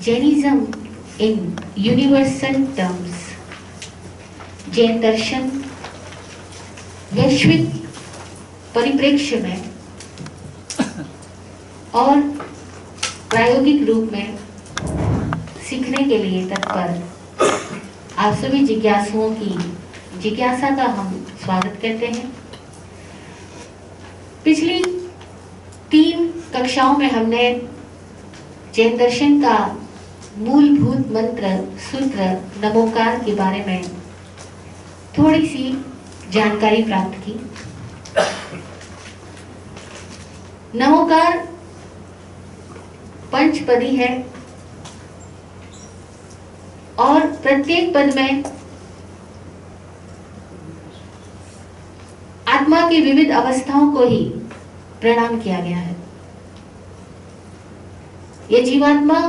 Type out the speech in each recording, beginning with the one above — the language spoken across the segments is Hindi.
Jainism in universal terms. Jain दर्शन वैश्विक परिप्रेक्ष्य में और प्रायोगिक रूप में सीखने के लिए तत्पर आप सभी जिज्ञासुओं की जिज्ञासा का हम स्वागत करते हैं। पिछली 3 कक्षाओं में हमने जैन दर्शन का मूलभूत मंत्र सूत्र नमोकार के बारे में थोड़ी सी जानकारी प्राप्त की। नमोकार पंचपदी है और प्रत्येक पद में आत्मा की विविध अवस्थाओं को ही प्रणाम किया गया है। यह जीवात्मा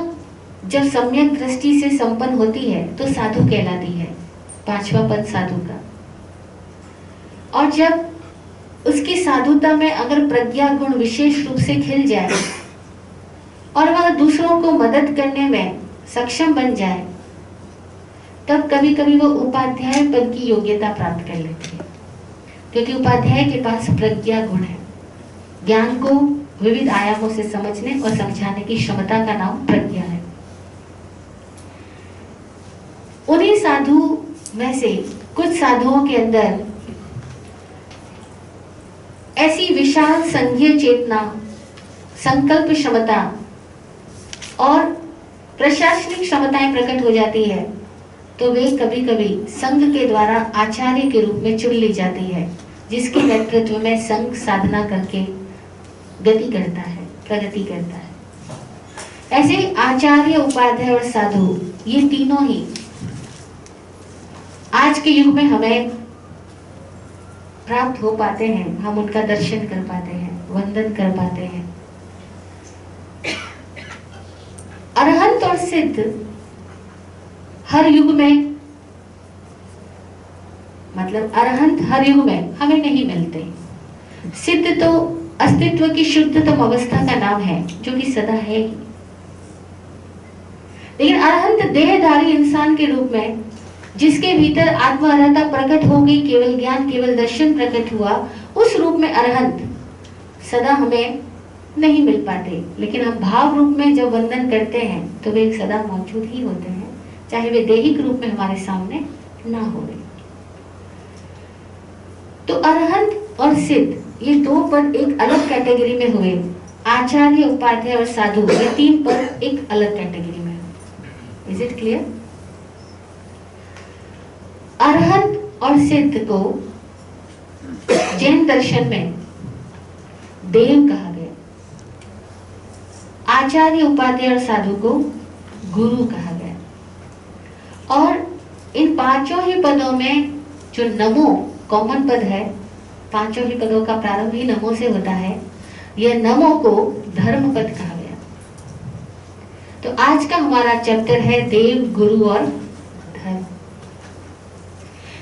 जब सम्यक दृष्टि से संपन्न होती है तो साधु कहलाती है, 5वां पद साधु का। और जब उसकी साधुता में अगर प्रज्ञा गुण विशेष रूप से खिल जाए और वह दूसरों को मदद करने में सक्षम बन जाए, तब कभी कभी वो उपाध्याय पद की योग्यता प्राप्त कर लेती है, क्योंकि उपाध्याय के पास प्रज्ञा गुण है। ज्ञान को विविध आयामों से समझने और समझाने की क्षमता का नाम प्रज्ञा है। उन्हीं साधु में से कुछ साधुओं के अंदर ऐसी विशाल संघीय चेतना, संकल्प क्षमता और प्रशासनिक क्षमताएं प्रकट हो जाती है, तो वे कभी कभी संघ के द्वारा आचार्य के रूप में चुन ली जाती है, जिसके नेतृत्व में संघ साधना करके गति करता है, प्रगति करता है। ऐसे आचार्य, उपाध्याय और साधु, ये तीनों ही आज के युग में हमें प्राप्त हो पाते हैं। हम उनका दर्शन कर पाते हैं, वंदन कर पाते हैं। अरहंत और सिद्ध हर युग में, मतलब अरहंत हर युग में हमें नहीं मिलते। सिद्ध तो अस्तित्व की शुद्धतम अवस्था का नाम है, जो कि सदा है ही। लेकिन अरहंत देहधारी इंसान के रूप में, जिसके भीतर आत्मा अरहता प्रकट हो गई, केवल ज्ञान, केवल दर्शन प्रकट हुआ, उस रूप में अरहंत सदा हमें नहीं मिल पाते। लेकिन हम भाव रूप में जब वंदन करते हैं तो वे सदा मौजूद ही होते हैं, चाहे वे दैहिक रूप में हमारे सामने ना हो रहे। तो अरहंत और सिद्ध, ये 2 पद एक अलग कैटेगरी में हुए। आचार्य, उपाध्याय और साधु, ये 3 पद एक अलग कैटेगरी में हुए। Is it clear? अरहंत और सिद्ध को जैन दर्शन में देव कहा गया, आचार्य, उपाध्याय और साधु को गुरु कहा गया। और इन 5 ही पदों में जो नमो कॉमन पद है, 5 ही पदों का प्रारंभ ही नमो से होता है, यह नमो को धर्म पद कहा गया। तो आज का हमारा चैप्टर है देव, गुरु और धर्म।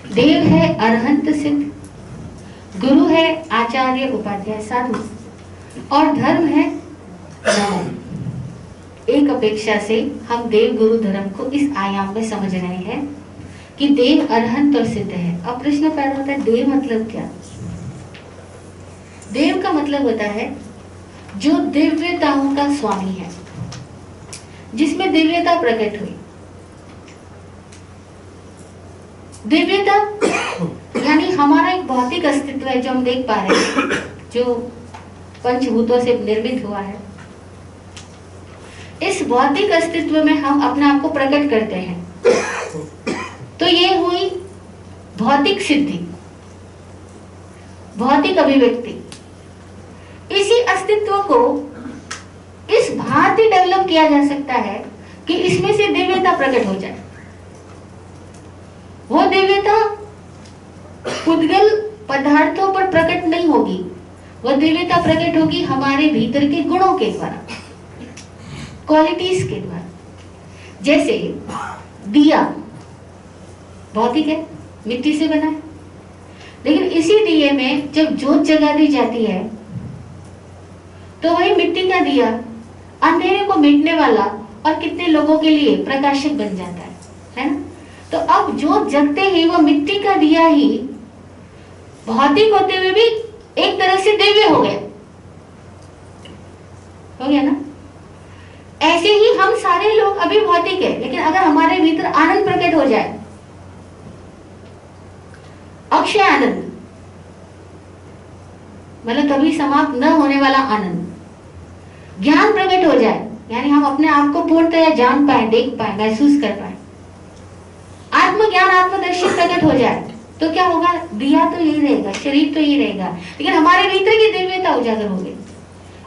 देव है अरहंत सिद्ध, गुरु है आचार्य, उपाध्याय, साधु, और धर्म है नमो। एक अपेक्षा से हम देव, गुरु, धर्म को इस आयाम में समझ रहे हैं कि देव अरहंत और सिद्ध है। अब प्रश्न पैदा होता है, देव मतलब क्या? देव का मतलब होता है जो दिव्यताओं का स्वामी है, जिसमें दिव्यता प्रकट हुई। दिव्यता यानी हमारा एक भौतिक अस्तित्व है जो हम देख पा रहे हैं, जो पंचभूतों से निर्मित हुआ है। इस भौतिक अस्तित्व में हम अपने आप को प्रकट करते हैं। तो ये हुई भौतिक सिद्धि, भौतिक अभिव्यक्ति। इसी अस्तित्व को इस भांति डेवलप किया जा सकता है कि इसमें से दिव्यता प्रकट हो जाए। वो दिव्यता पुद्गल पदार्थों पर प्रकट नहीं होगी, वो दिव्यता प्रकट होगी हमारे भीतर के गुणों के द्वारा, क्वालिटीज के द्वारा। जैसे दिया भौतिक है, मिट्टी से बना है, लेकिन इसी दिए में जब जोत जगा दी जाती है तो वही मिट्टी का दिया अंधेरे को मिटने वाला और कितने लोगों के लिए प्रकाशक बन जाता है ना। तो अब जो जगते ही वो मिट्टी का दिया ही भौतिक होते हुए भी एक तरह से दिव्य हो गया ना। ऐसे ही हम सारे लोग अभी भौतिक है, लेकिन अगर हमारे भीतर आनंद प्रकट हो जाए, अक्षय आनंद, मतलब कभी समाप्त न होने वाला आनंद, ज्ञान प्रकट हो जाए, यानी हम अपने आप को पूर्णतया जान पाए, देख पाए, महसूस कर पाए, आत्मज्ञान आत्मदर्शन प्रकट हो जाए, तो क्या होगा? दिया तो यही रहेगा, शरीर तो यही रहेगा, लेकिन हमारे भीतर की दिव्यता उजागर हो गई।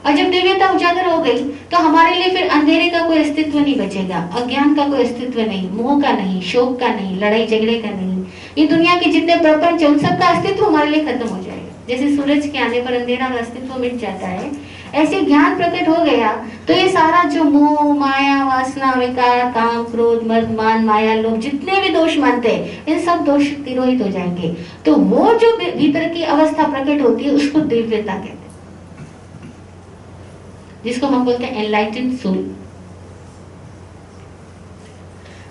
और जब दिव्यता उजागर हो गई तो हमारे लिए फिर अंधेरे का कोई अस्तित्व नहीं बचेगा, अज्ञान का कोई अस्तित्व नहीं, मोह का नहीं, शोक का नहीं, लड़ाई झगड़े का नहीं, ये दुनिया के जितने प्रपंच है उन सब का अस्तित्व हमारे लिए खत्म हो जाएगा। जैसे सूरज के आने पर अंधेरा का अस्तित्व मिट जाता है, ऐसे ज्ञान प्रकट हो गया तो ये सारा जो मोह, माया, वासना, विकार, काम, क्रोध, मद, मान, माया, लोग जितने भी दोष मानते हैं, इन सब दोष तिरोहित हो जाएंगे। तो वो जो भीतर की अवस्था प्रकट होती है उसको दिव्यता कहते हैं, जिसको हम बोलते हैं एनलाइटेंड सोल।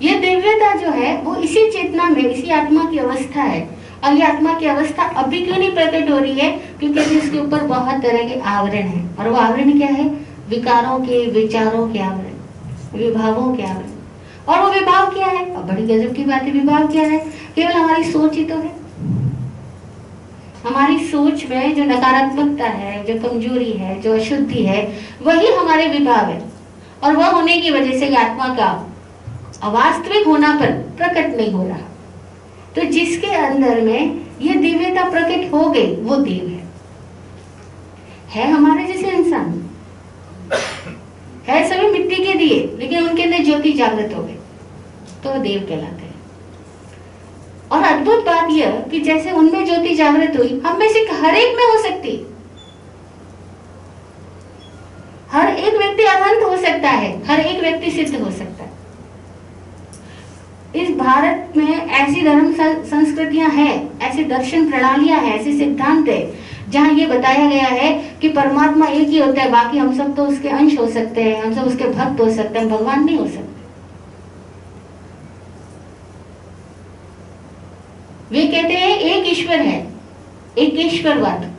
ये दिव्यता जो है वो इसी चेतना में, इसी आत्मा की अवस्था है। और ये आत्मा की अवस्था अभी क्यों नहीं प्रकट हो रही है? क्योंकि अभी इसके ऊपर बहुत तरह के आवरण है। और वो आवरण क्या है? विकारों के, विचारों के आवरण, विभावों के आवरण। और वो विभाव क्या है? अब बड़ी गजब की बात है, विभाव क्या है? केवल हमारी सोच ही तो है। हमारी सोच में जो नकारात्मकता है, जो कमजोरी है, जो अशुद्धि है, वही हमारे विभाव है। और वह होने की वजह से आत्मा का अवास्तविक होनापन प्रकट नहीं हो रहा। तो जिसके अंदर में ये दिव्यता प्रकट हो गई वो देव है हमारे जैसे इंसान है, सभी मिट्टी के दिए, लेकिन उनके अंदर ज्योति जागृत हो गई तो वो देव कहलाते हैं। और अद्भुत बात यह कि जैसे उनमें ज्योति जागृत हुई, हम में से हर एक में हो सकती, हर एक व्यक्ति अनंत हो सकता है, हर एक व्यक्ति सिद्ध हो सकता है। इस भारत में ऐसी धर्म संस्कृतियां हैं, ऐसे दर्शन प्रणालियां हैं, ऐसे सिद्धांत है जहां ये बताया गया है कि परमात्मा एक ही होता है, बाकी हम सब तो उसके अंश हो सकते हैं, हम सब उसके भक्त हो सकते हैं, भगवान नहीं हो सकते। वे कहते हैं एक ईश्वर है, एक ईश्वरवाद,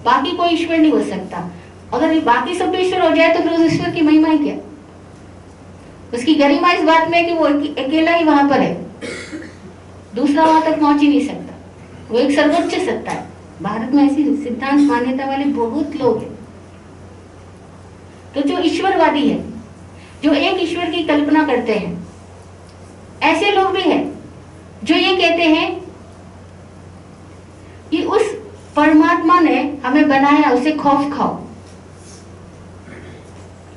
बाकी कोई ईश्वर नहीं हो सकता। अगर बाकी सब ईश्वर हो जाए तो फिर उस ईश्वर की महिमा ही क्या? उसकी गरिमा इस बात में कि वो अकेला ही वहां पर है, दूसरा वहां तक पहुंच ही नहीं सकता, वो एक सर्वोच्च सत्ता है। भारत में ऐसी सिद्धांत मान्यता वाले बहुत लोग हैं। तो जो ईश्वरवादी है, जो एक ईश्वर की कल्पना करते हैं, ऐसे लोग भी हैं जो ये कहते हैं कि उस परमात्मा ने हमें बनाया, उसे खौफ खाओ,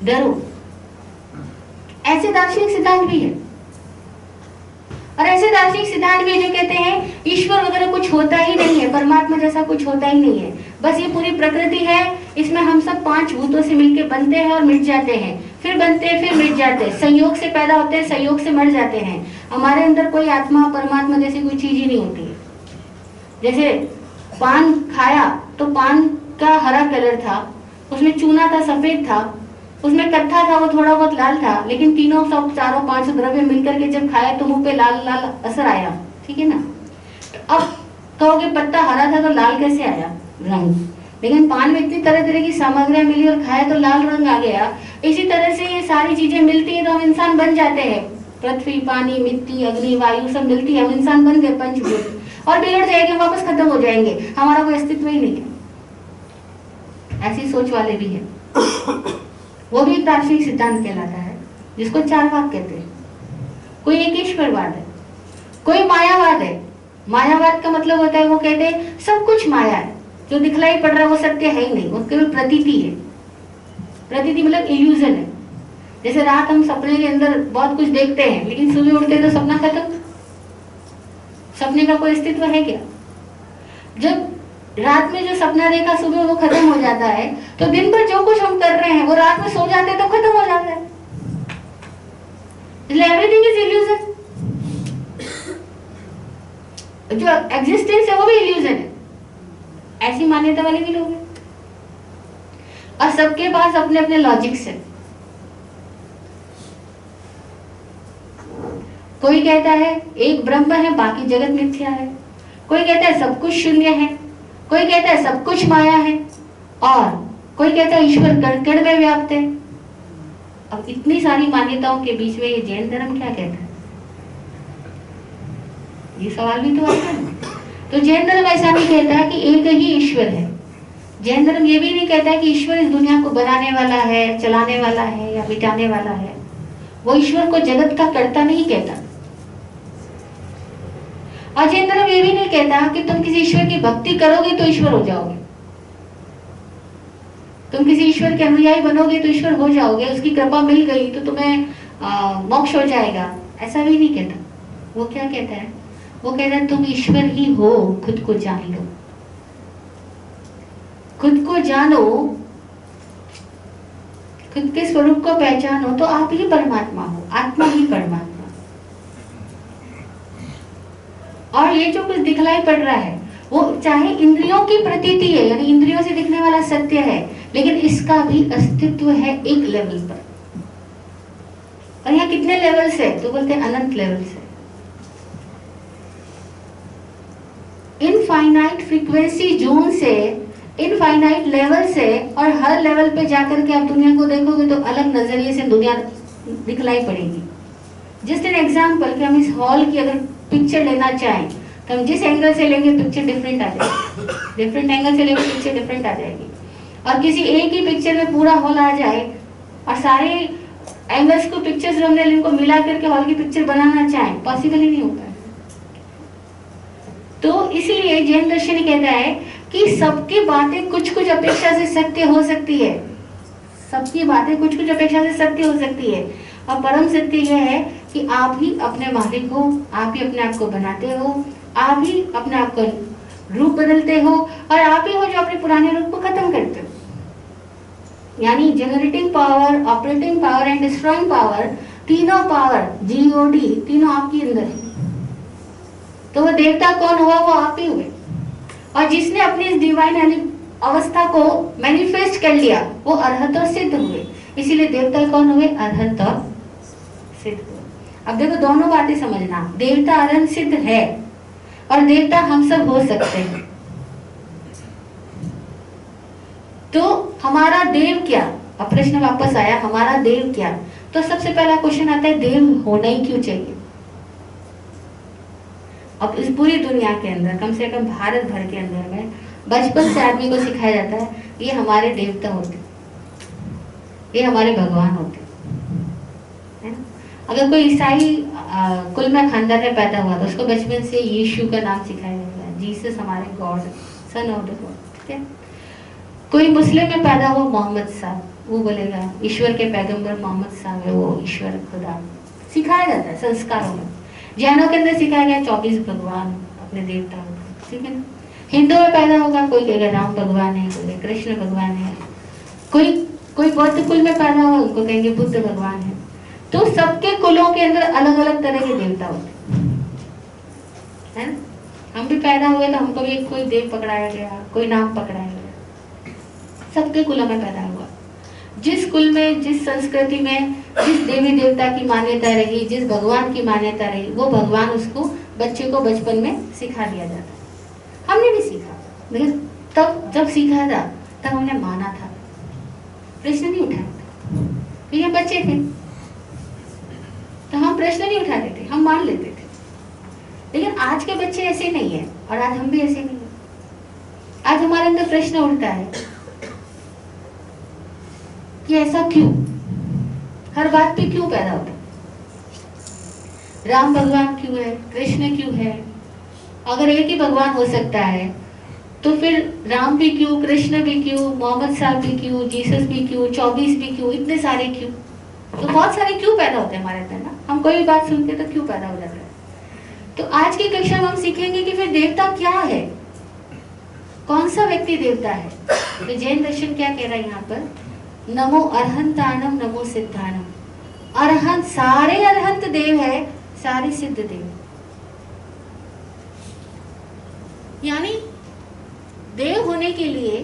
डरो। ऐसे दार्शनिक सिद्धांत भी है। और ऐसे दार्शनिक सिद्धांत भी जो कहते हैं ईश्वर वगैरह कुछ होता ही नहीं है, परमात्मा जैसा कुछ होता ही नहीं है, बस ये पूरी प्रकृति है, इसमें हम सब पांच भूतों से मिलकर बनते हैं और मिट जाते हैं, फिर बनते हैं, फिर मिट जाते हैं, संयोग से पैदा होते हैं, संयोग से मर जाते हैं। हमारे अंदर कोई आत्मा परमात्मा जैसी कोई चीज ही नहीं होती है। जैसे पान खाया तो पान का हरा कलर था, उसमें चूना था, सफेद था, उसमें कत्था था, वो थोड़ा बहुत लाल था, लेकिन तीनों सब चारों पांच द्रव्य मिलकर के जब खाया तो मुंह पे लाल लाल असर आया, ठीक है ना। तो अब कहोगे पत्ता हरा था तो लाल कैसे आया रंग? लेकिन पान में इतनी तरह तरह की सामग्रियां मिली और खाया तो लाल रंग आ गया। इसी तरह से ये सारी चीजें मिलती है तो हम इंसान बन जाते हैं। पृथ्वी, पानी, मिट्टी, अग्नि, वायु सब मिलती है, हम इंसान बन गए, पंचभूत, और बिगड़ जाएंगे, वापस खत्म हो जाएंगे, हमारा कोई अस्तित्व ही नहीं है। ऐसी सोच वाले भी है, वो भी दार्शनिक सिद्धांत कहलाता है, जिसको चारवाक कहते हैं। कोई एक ईश्वरवाद है, कोई मायावाद है। मायावाद का मतलब होता है, वो कहते हैं सब कुछ माया है, जो दिखलाई पड़ रहा है वो सत्य है ही नहीं, वो केवल प्रतीति है। प्रतीति मतलब इल्यूजन है। जैसे रात हम सपने के अंदर बहुत कुछ देखते हैं, लेकिन सुबह उठते तो सपना खत्म, सपने का कोई अस्तित्व है क्या? जब रात में जो सपना देखा सुबह वो खत्म हो जाता है, तो दिन भर जो कुछ हम कर रहे हैं वो रात में सो जाते हैं तो खत्म हो जाता है। Everything is illusion. जो एग्जिस्टेंस है वो भी इल्यूजन है। ऐसी मान्यता वाले भी लोग हैं, और सबके पास अपने अपने लॉजिक्स है। कोई कहता है एक ब्रह्म है, बाकी जगत मिथ्या है। कोई कहता है सब कुछ शून्य है। कोई कहता है सब कुछ माया है। और कोई कहता है ईश्वर कण कण में व्याप्त है। अब इतनी सारी मान्यताओं के बीच में ये जैन धर्म क्या कहता है? ये सवाल भी तो आता है। तो जैन धर्म ऐसा नहीं कहता कि एक ही ईश्वर है। जैन धर्म ये भी नहीं कहता कि ईश्वर इस दुनिया को बनाने वाला है, चलाने वाला है या मिटाने वाला है। वो ईश्वर को जगत का कर्ता नहीं कहता। और जैन धर्म ये भी नहीं कहता कि तुम किसी ईश्वर की भक्ति करोगे तो ईश्वर हो जाओगे, तुम किसी ईश्वर के अनुयायी बनोगे तो ईश्वर हो जाओगे, उसकी कृपा मिल गई तो तुम्हें मोक्ष हो जाएगा, ऐसा भी नहीं कहता। वो क्या कहता है? वो कहता है तुम ईश्वर ही हो, खुद को जान लो। खुद को जानो, खुद के स्वरूप को पहचानो तो आप ही परमात्मा हो, आत्मा ही परमात्मा। और ये जो कुछ दिखलाई पड़ रहा है वो चाहे इंद्रियों की प्रतीति है, यानी इंद्रियों से दिखने वाला सत्य है, लेकिन इसका भी अस्तित्व है एक लेवल पर। और यहाँ कितने लेवल्स है? तो बोलते हैं अनंत लेवल्स है। इनफाइनाइट फ्रीक्वेंसी जोन से, इनफाइनाइट लेवल से, और हर लेवल पे जाकर के आप दुनिया को देखोगे तो अलग नजरिए से दुनिया दिखलाई पड़ेगी। जस्ट एन एग्जाम्पल कि हम इस हॉल की अगर पिक्चर लेना चाहें तो हम जिस एंगल से लेंगे पिक्चर डिफरेंट आ जाएगी, डिफरेंट एंगल से लेंगे पिक्चर डिफरेंट आ जाएगी। और किसी एक ही पिक्चर में पूरा हॉल आ जाए और सारे एंगल्स को, पिक्चर्स जो हमने इनको मिला करके हॉल की पिक्चर बनाना चाहें, पॉसिबल ही नहीं होता है। तो इसलिए जैन दर्शन कहता है कि सबकी बातें कुछ कुछ अपेक्षा से सत्य हो सकती है, सबकी बातें कुछ कुछ अपेक्षा से सत्य हो सकती है। और परम सत्य यह है कि आप ही अपने मालिक हो, आप ही अपने आप को बनाते हो, आप ही अपने आप को रूप बदलते हो, और आप ही हो जो अपने पुराने रूप को खत्म करते हो। यानी generating power, operating power and destroying power, तीनों पावर GOD तीनों आपके अंदर है। तो वो देवता कौन हुआ? वो आप ही हुए। और जिसने अपनी इस डिवाइन अवस्था को मैनिफेस्ट कर लिया वो अरहत और सिद्ध हुए। इसीलिए देवता कौन हुए? अरहत और सिद्ध हुए। अब देखो दोनों बातें समझना, देवता अरहत सिद्ध है और देवता हम सब हो सकते हैं। तो हमारा देव क्या? अब प्रश्न वापस आया, हमारा देव क्या? तो सबसे पहला क्वेश्चन आता है देव होना ही क्यों चाहिए? अब इस पूरी दुनिया के अंदर, कम से कम भारत भर के अंदर में बचपन से आदमी को सिखाया जाता है ये हमारे देवता होते, ये हमारे भगवान होते है ना। अगर कोई ईसाई कुल में खानदान में पैदा हुआ तो उसको बचपन से यीशु का नाम सिखाया जाता है, जीसस हमारे God, son of the God, ठीक है। कोई मुस्लिम में पैदा हुआ मोहम्मद साहब, वो बोलेगा ईश्वर के पैगंबर मोहम्मद साहब है, वो ईश्वर खुदा, सिखाया जाता है संस्कारों में। जैनों के अंदर सिखाया गया 24 भगवान अपने देवता, ठीक है ना। हिंदू में पैदा होगा कोई कहेगा राम भगवान है, कोई कृष्ण भगवान है, कोई बौद्ध कुल में पैदा हुआ उनको कहेंगे बुद्ध भगवान है। तो सबके कुलों के अंदर अलग अलग तरह के देवता होते हैं ना। हम भी पैदा हुए तो हमको भी कोई देव पकड़ाया गया, कोई नाम पकड़ाया गया, सबके कुलों में पैदा हुआ। जिस कुल में, जिस संस्कृति में, जिस देवी देवता की मान्यता रही, जिस भगवान की मान्यता रही, वो भगवान उसको बच्चे को बचपन में सिखा दिया जाता है। हमने भी सीखा, लेकिन तब जब सीखा था तब हमने माना था, प्रश्न नहीं उठाया था, क्योंकि हम बच्चे थे तो हम प्रश्न नहीं उठाते थे, हम मान लेते थे। लेकिन आज के बच्चे ऐसे नहीं है और आज हम भी ऐसे नहीं है। आज हमारे अंदर प्रश्न उठता है कि ऐसा क्यों, हर बात पे क्यों पैदा होता है? राम भगवान क्यों है, कृष्ण क्यों है? अगर एक ही भगवान हो सकता है तो फिर राम भी क्यों, कृष्ण भी क्यों, मोहम्मद साहब भी क्यों, जीसस भी क्यों, 24 भी क्यों, इतने सारे क्यों? तो बहुत सारे क्यों पैदा होते हैं हमारे अंदर ना। हम कोई भी बात सुनते तो क्यों पैदा हो जाता है। तो आज की कक्षा में हम सीखेंगे कि फिर देवता क्या है, कौन सा व्यक्ति देवता है। तो जैन दर्शन क्या कह रहा है यहाँ पर? नमो अरहंतानम नमो सिद्धानम। अरहंत, सारे अरहंत देव है, सारे सिद्ध देव। यानी देव होने के लिए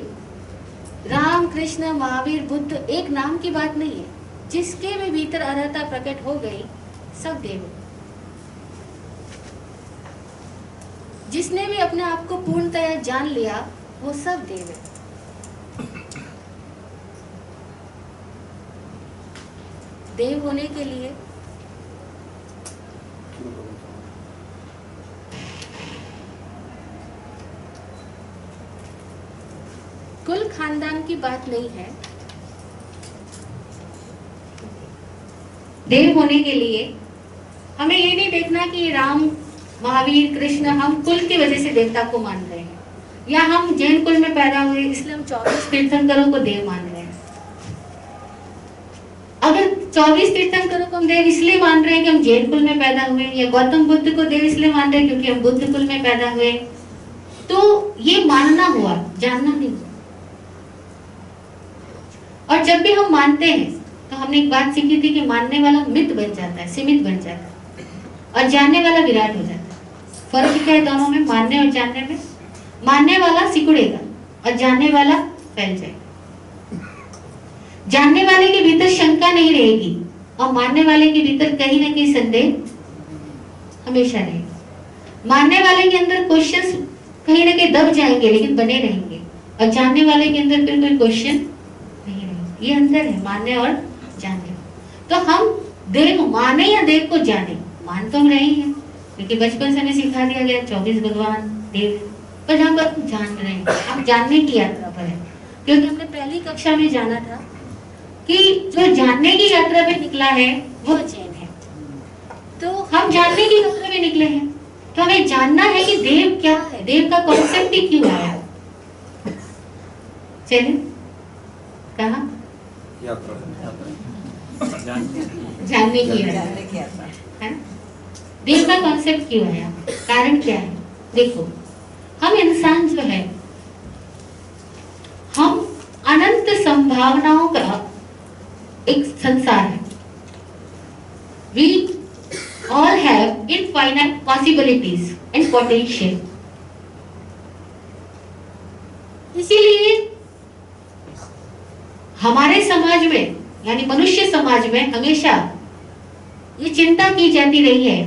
राम, कृष्ण, महावीर, बुद्ध एक नाम की बात नहीं है। जिसके भी भीतर अरहता प्रकट हो गई सब देव। जिसने भी अपने आप को पूर्णतया जान लिया वो सब देव है। देव होने के लिए कुल खानदान की बात नहीं है। देव होने के लिए हमें ये नहीं देखना कि राम, महावीर, कृष्ण हम कुल की वजह से देवता को मान रहे हैं, या हम जैन कुल में पैदा हुए इसलिए हम 24 तीर्थंकरों को देव मान रहे हैं। अगर 24 तीर्थंकरों को हम देव इसलिए मान रहे हैं कि हम जैन कुल में पैदा हुए, या गौतम बुद्ध को देव इसलिए मान रहे हैं क्योंकि हम बुद्ध कुल में पैदा हुए, तो ये मानना हुआ, जानना नहीं हुआ। और जब भी हम मानते हैं तो हमने एक बात सीखी थी कि मानने वाला मित बन जाता है, सीमित बन जाता है, और जानने वाला विराट हो जाता है। फर्क क्या है दोनों में, मानने और जानने में? मानने वाला सिकुड़ेगा और जानने वाला फैल जाएगा। जानने वाले के भीतर शंका नहीं रहेगी और मानने वाले के भीतर कहीं ना कहीं संदेह हमेशा रहेगा। मानने वाले के अंदर क्वेश्चंस कहीं ना कहीं दब जाएंगे लेकिन बने रहेंगे, और जानने वाले के अंदर फिर कोई क्वेश्चन नहीं रहेगा। ये अंतर है मानने और जानने। तो हम देव माने या देव को जाने, मान तो हम रहे हैं क्योंकि बचपन से हमें सिखा दिया गया 24 भगवान देव, पर हम जान रहे हैं, हम जानने की यात्रा पर है। क्योंकि हमने पहली कक्षा में जाना था कि जो जानने की यात्रा पे निकला है वो जैन है, तो हम जानने की यात्रा में निकले हैं, तो हमें जानना है कि देव क्या है, देव का कॉन्सेप्ट ही क्यों आया। चलिए कहा जानने की यात्रा है ना, देव का कॉन्सेप्ट क्यों आया, कारण क्या है। देखो हम इंसान जो है, हम अनंत संभावनाओं का एक संसार है। We all have infinite possibilities and potential. इसीलिए हमारे समाज में यानी मनुष्य समाज में हमेशा ये चिंता की जाती रही है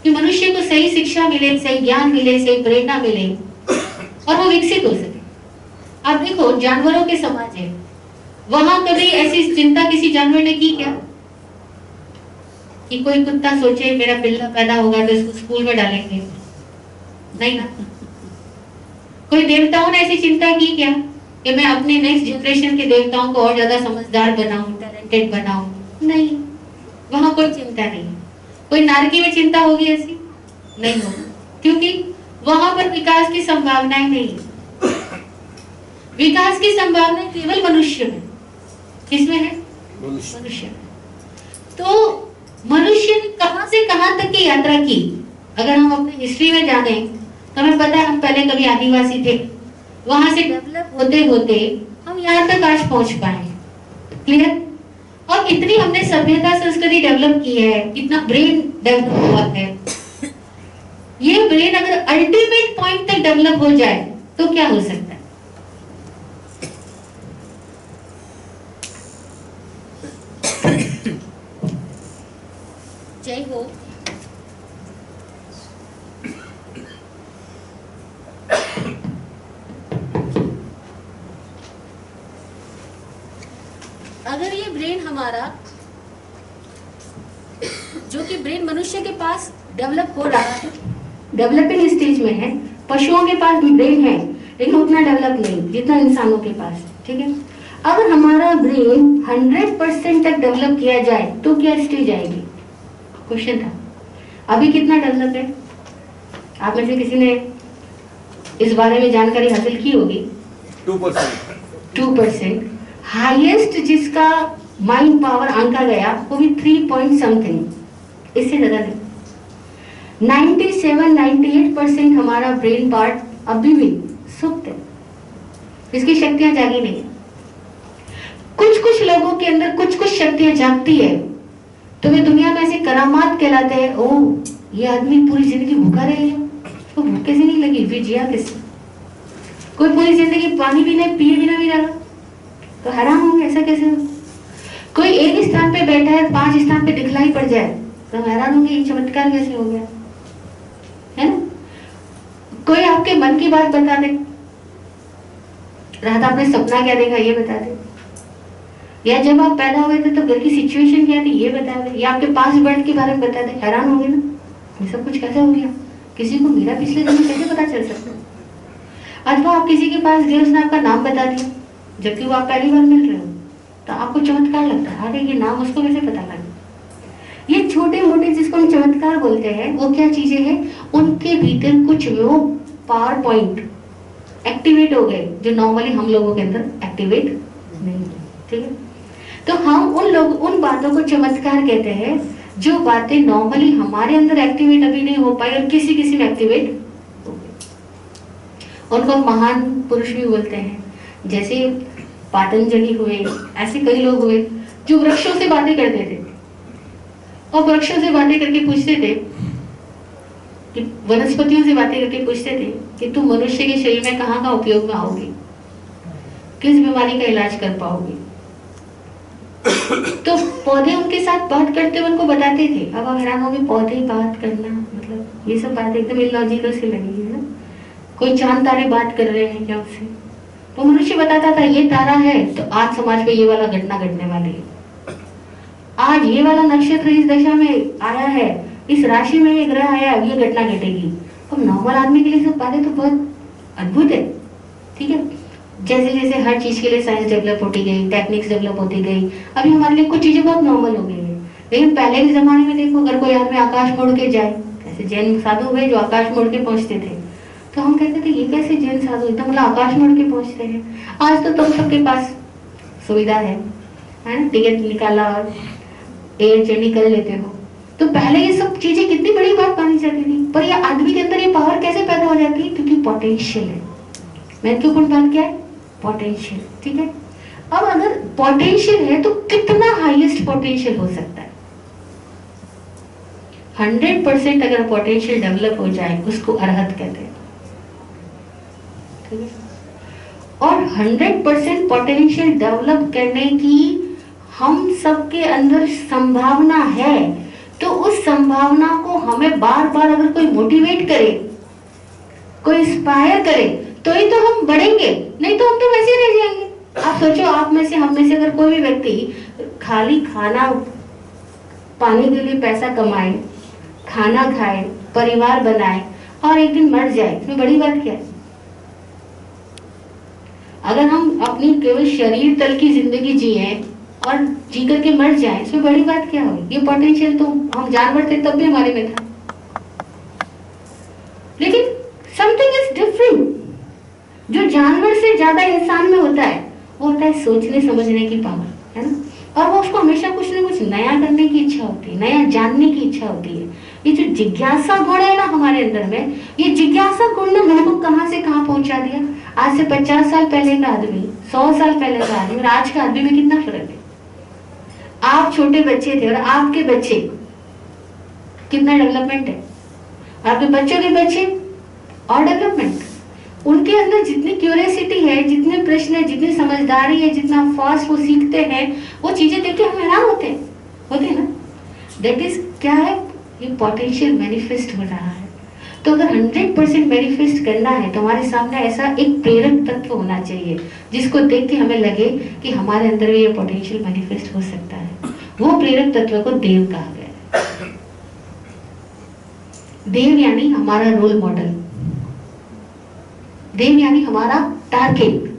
कि मनुष्य को सही शिक्षा मिले, सही ज्ञान मिले, सही प्रेरणा मिले और वो विकसित हो सके। आप देखो जानवरों के समाज है, वहां कभी ऐसी चिंता किसी जानवर ने की क्या कि कोई कुत्ता सोचे मेरा पिल्ला पैदा होगा तो इसको स्कूल में डालेंगे? नहीं ना। कोई देवताओं ने ऐसी चिंता की क्या कि मैं अपने नेक्स्ट जनरेशन के देवताओं को और ज्यादा समझदार बनाऊं, टैलेंटेड बनाऊं? नहीं, वहां कोई चिंता नहीं। कोई नारकी में चिंता होगी ऐसी? नहीं होगी, क्योंकि वहां पर विकास की संभावनाएं नहीं है। विकास की संभावनाएं केवल मनुष्य में। किसमें है? मनुष्य में। तो मनुष्य ने कहां से कहां तक की यात्रा की, अगर हम अपनी हिस्ट्री में जाने तो हमें पता है हम पहले कभी आदिवासी थे, वहां से डेवलप होते होते हम यहाँ तक आज पहुंच पाए। क्लियर? और कितनी हमने सभ्यता संस्कृति डेवलप की है, कितना ब्रेन डेवलप हुआ है। ये ब्रेन अगर अल्टीमेट पॉइंट तक डेवलप हो जाए तो क्या हो सकता है? जय हो। अगर ये ब्रेन हमारा, जो कि ब्रेन मनुष्य के पास डेवलप हो रहा है, डेवलपिंग स्टेज में है, पशुओं के पास भी ब्रेन है लेकिन उतना डेवलप नहीं जितना इंसानों के पास, ठीक है। अगर हमारा ब्रेन 100% तक डेवलप किया जाए तो क्या स्टेज आएगी? क्वेश्चन था। अभी कितना डेवलप है? आप में से किसी ने इस बारे में जानकारी हासिल की होगी? 2%। हाईएस्ट जिसका माइंड पावर आंका गया वो भी 3 पॉइंट समथिंग, इससे ज्यादा नहीं। 97-98% हमारा ब्रेन पार्ट अभी भी सुप्त है, इसकी शक्तियां जागी नहीं। कुछ कुछ लोगों के अंदर कुछ कुछ शक्तियां जागती है तो वे दुनिया में ऐसे करामात कहलाते हैं। ओह, ये आदमी पूरी जिंदगी भूखा रहे, तो भूख कैसे नहीं लगी, फिर जिया कैसे? कोई पूरी जिंदगी पानी भी नहीं पिए बिना भी रहा तो हैरान होंगे ऐसा कैसे हो? कोई एक स्थान पे बैठा है 5 स्थान पे दिखलाई पड़ जाए तो हैरान होंगे ये चमत्कार कैसे हो गया, है ना? कोई आपके मन की बात बता दे, रात आपने सपना क्या देखा ये बता दे, या जब आप पैदा हुए थे तो घर की सिचुएशन क्या थी ये बता दे, या आपके पास बर्थ के बारे में बता दे। हैरान हो गए ना, ये सब कुछ कैसे हो गया, किसी को मेरा पिछले दिन कैसे पता चल सकता है। अथवा आप किसी के पास गए, उसने आपका नाम बता दिया जबकि वो आप पहली बार मिल रहे हो, तो आपको चमत्कार लगता है, अरे ये नाम उसको कैसे पता लगा। ये छोटे मोटे जिसको हम चमत्कार बोलते हैं, वो क्या चीजें हैं, उनके भीतर कुछ वो पावर पॉइंट एक्टिवेट हो गए जो नॉर्मली हम लोगों के अंदर एक्टिवेट नहीं है। ठीक है, तो हम उन बातों को चमत्कार कहते हैं जो बातें नॉर्मली हमारे अंदर एक्टिवेट अभी नहीं हो पाई और किसी किसी में एक्टिवेट हो गई। उनको महान पुरुष भी बोलते हैं, जैसे पातंजलि हुए, ऐसे कई लोग हुए जो वृक्षों से बातें करते थे और वृक्षों से बातें करके पूछते थे कि वनस्पतियों से बातें करके पूछते थे कि तुम मनुष्य के शरीर में कहाँ का उपयोग में आओगे, किस बीमारी का इलाज कर पाओगे। तो पौधे उनके साथ बात करते हुए उनको बताते थे। अब आप हैरान होंगे, पौधे बात करना मतलब ये सब बातें एकदम इलॉजिकल सी लगी है ना, कोई चांद तारे बात कर रहे हैं क्या उससे। तो मनुष्य बताता था ये तारा है तो आज समाज में ये वाला घटना घटने वाली है, आज ये वाला नक्षत्र इस दशा में आया है, इस राशि में ये ग्रह आया है, ये घटना घटेगी। अब नॉर्मल आदमी के लिए सब बातें तो बहुत अद्भुत है। ठीक है, जैसे जैसे हर चीज के लिए साइंस डेवलप होती गई, टेक्निक्स डेवलप होती गई, अभी हमारे लिए कुछ चीजें बहुत नॉर्मल हो गई है। लेकिन पहले के जमाने में देखो, अगर कोई आदमी आकाश मोड़ के जाए, जैसे जैन साधु हुए जो आकाश मोड़ के पहुंचते थे, तो हम कहते थे ये कैसे जैन साधु एकदम मतलब आकाश मोड़ के पहुंचते हैं। आज तो तुम सबके पास सुविधा है ना, टिकट निकाला और एयर जर्नी कर लेते हो। तो पहले ये सब चीजें कितनी बड़ी बात मानी जाती थी, पर ये आदमी के अंदर ये पावर कैसे पैदा हो जाती है, क्योंकि पोटेंशियल है। महत्वपूर्ण बात क्या है, पोटेंशियल। ठीक है, अब अगर पोटेंशियल है तो कितना हाईएस्ट पोटेंशियल हो सकता है। 100% अगर पोटेंशियल डेवलप हो जाए उसको अरहत कहते हैं। ठीक है, और 100% पोटेंशियल डेवलप करने की हम सबके अंदर संभावना है, तो उस संभावना को हमें बार बार अगर कोई मोटिवेट करे, कोई इंस्पायर करे, तो ही तो हम बढ़ेंगे, नहीं तो हम तो वैसे ही रह जाएंगे। आप सोचो, आप में से हम में से अगर कोई भी व्यक्ति खाली खाना पाने के लिए पैसा कमाए, खाना खाए, परिवार बनाए और एक दिन मर जाए, इसमें बड़ी बात क्या है। अगर हम अपनी केवल शरीर तल की जिंदगी जिए और जी करके मर जाए, इसमें बड़ी बात क्या हुई। ये पोटेंशियल तो हम जानवर थे तब भी हमारे में था, लेकिन समथिंग इज डिफरेंट। जो जानवर से ज्यादा इंसान में होता है वो होता है सोचने समझने की पावर, है ना। और वो उसको हमेशा कुछ ना कुछ नया करने की इच्छा होती है, नया जानने की इच्छा होती है। ये जो जिज्ञासा गुण है ना हमारे अंदर में, ये जिज्ञासा गुण ने हमको कहां से कहां पहुंचा दिया। आज से 50 साल पहले का आदमी, 100 साल पहले का आदमी और आज के आदमी में कितना फर्क है। आप छोटे बच्चे थे और आपके बच्चे कितना डेवलपमेंट है, आपके बच्चों के बच्चे और डेवलपमेंट। उनके अंदर जितनी क्यूरियोसिटी है, जितने प्रश्न है, जितनी समझदारी है, जितना फास्ट वो सीखते हैं, वो चीजें देख के हम हैरान होते हैं ना। दैट इज क्या है, ये पोटेंशियल मैनिफेस्ट हो रहा है। तो अगर 100% मैनिफेस्ट करना है तो हमारे सामने ऐसा एक प्रेरक तत्व होना चाहिए जिसको देख के हमें लगे कि हमारे अंदर भी ये पोटेंशियल मैनिफेस्ट हो सकता है। वो प्रेरक तत्व को देव कहा गया है। देव यानी हमारा रोल मॉडल, देव यानी हमारा टारगेट,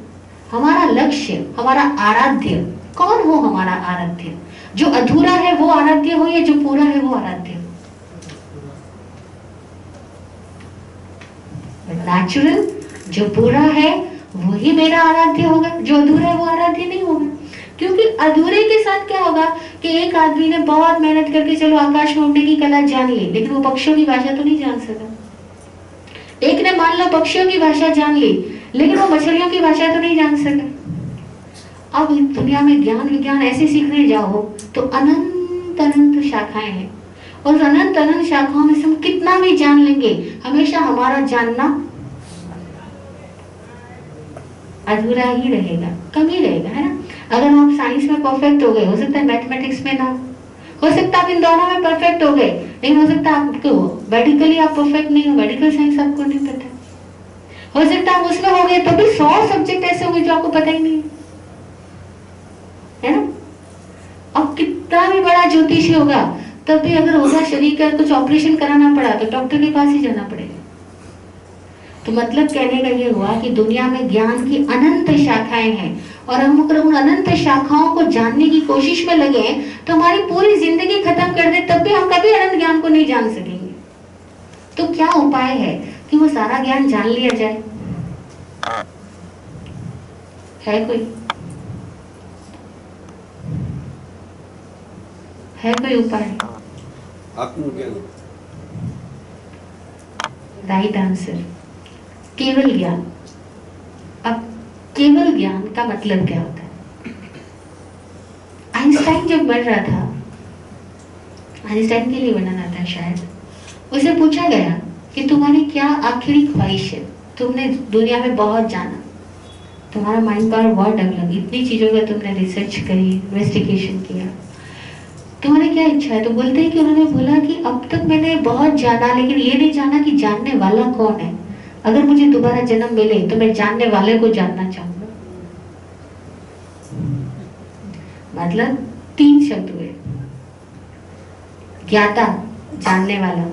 हमारा लक्ष्य, हमारा आराध्य। कौन हो हमारा आराध्य? जो अधूरा है वो आराध्य हो या जो पूरा है वो आराध्य हो? नेचुरल जो पूरा है वही मेरा आराध्य होगा, जो अधूरा है वो आराध्य नहीं होगा। क्योंकि अधूरे के साथ क्या होगा कि एक आदमी ने बहुत मेहनत करके चलो आकाश में उड़ने की कला जान ली, लेकिन वो पक्षियों की भाषा तो नहीं जान सका। एक ने मान लो पक्षियों की भाषा जान ली, लेकिन वो मछलियों की भाषा तो नहीं जान सका। अब दुनिया में ज्ञान विज्ञान ऐसे सीखने जाओ तो अनंत अनंत शाखाएं हैं, और अनंत अनंत शाखाओं में से हम कितना भी जान लेंगे, हमेशा हमारा जानना अधूरा ही रहेगा, कम ही रहेगा, है ना। अगर आप साइंस में परफेक्ट हो गए, हो सकता है मैथमेटिक्स में ना हो सकता है आप इन दोनों में परफेक्ट हो गए, लेकिन हो सकता है आपको मेडिकली आप परफेक्ट नहीं हो, मेडिकल साइंस आपको नहीं पता। हो सकता है उसमें हो गए तो भी 100 सब्जेक्ट ऐसे होंगे जो आपको पता ही नहीं है ना। अब कितना भी बड़ा ज्योतिषी होगा तब भी अगर होगा शरीर का कुछ ऑपरेशन कराना पड़ा तो डॉक्टर के पास ही जाना पड़ेगा। तो मतलब कहने का ये हुआ कि दुनिया में ज्ञान की अनंत शाखाएं हैं और हम अगर उन अनंत शाखाओं को जानने की कोशिश में लगे तो हमारी पूरी जिंदगी खत्म कर दे तब भी हम कभी अनंत ज्ञान को नहीं जान सकेंगे। तो क्या उपाय है कि वो सारा ज्ञान जान लिया जाए? है कोई उपाय? आत्मज्ञान। राइट आंसर, केवल ज्ञान। अब केवल ज्ञान का मतलब क्या होता है? आइंस्टाइन जब बढ़ रहा था, आइंस्टाइन के लिए बनाना था शायद, उसे पूछा गया कि तुम्हारी क्या आखिरी ख्वाहिश है? तुमने दुनिया में बहुत जाना, तुम्हारा माइंड पावर बहुत डेवलप, इतनी चीजों का तुमने रिसर्च करी, इन्वेस्टिगेशन किया, तुम्हारी क्या इच्छा है? तो बोलते हैं कि उन्होंने बोला कि अब तक मैंने बहुत जाना लेकिन ये नहीं जाना कि जानने वाला कौन है। अगर मुझे दोबारा जन्म मिले तो मैं जानने वाले को जानना चाहूंगा। मतलब 3 शब्द हुए, ज्ञाता जानने वाला,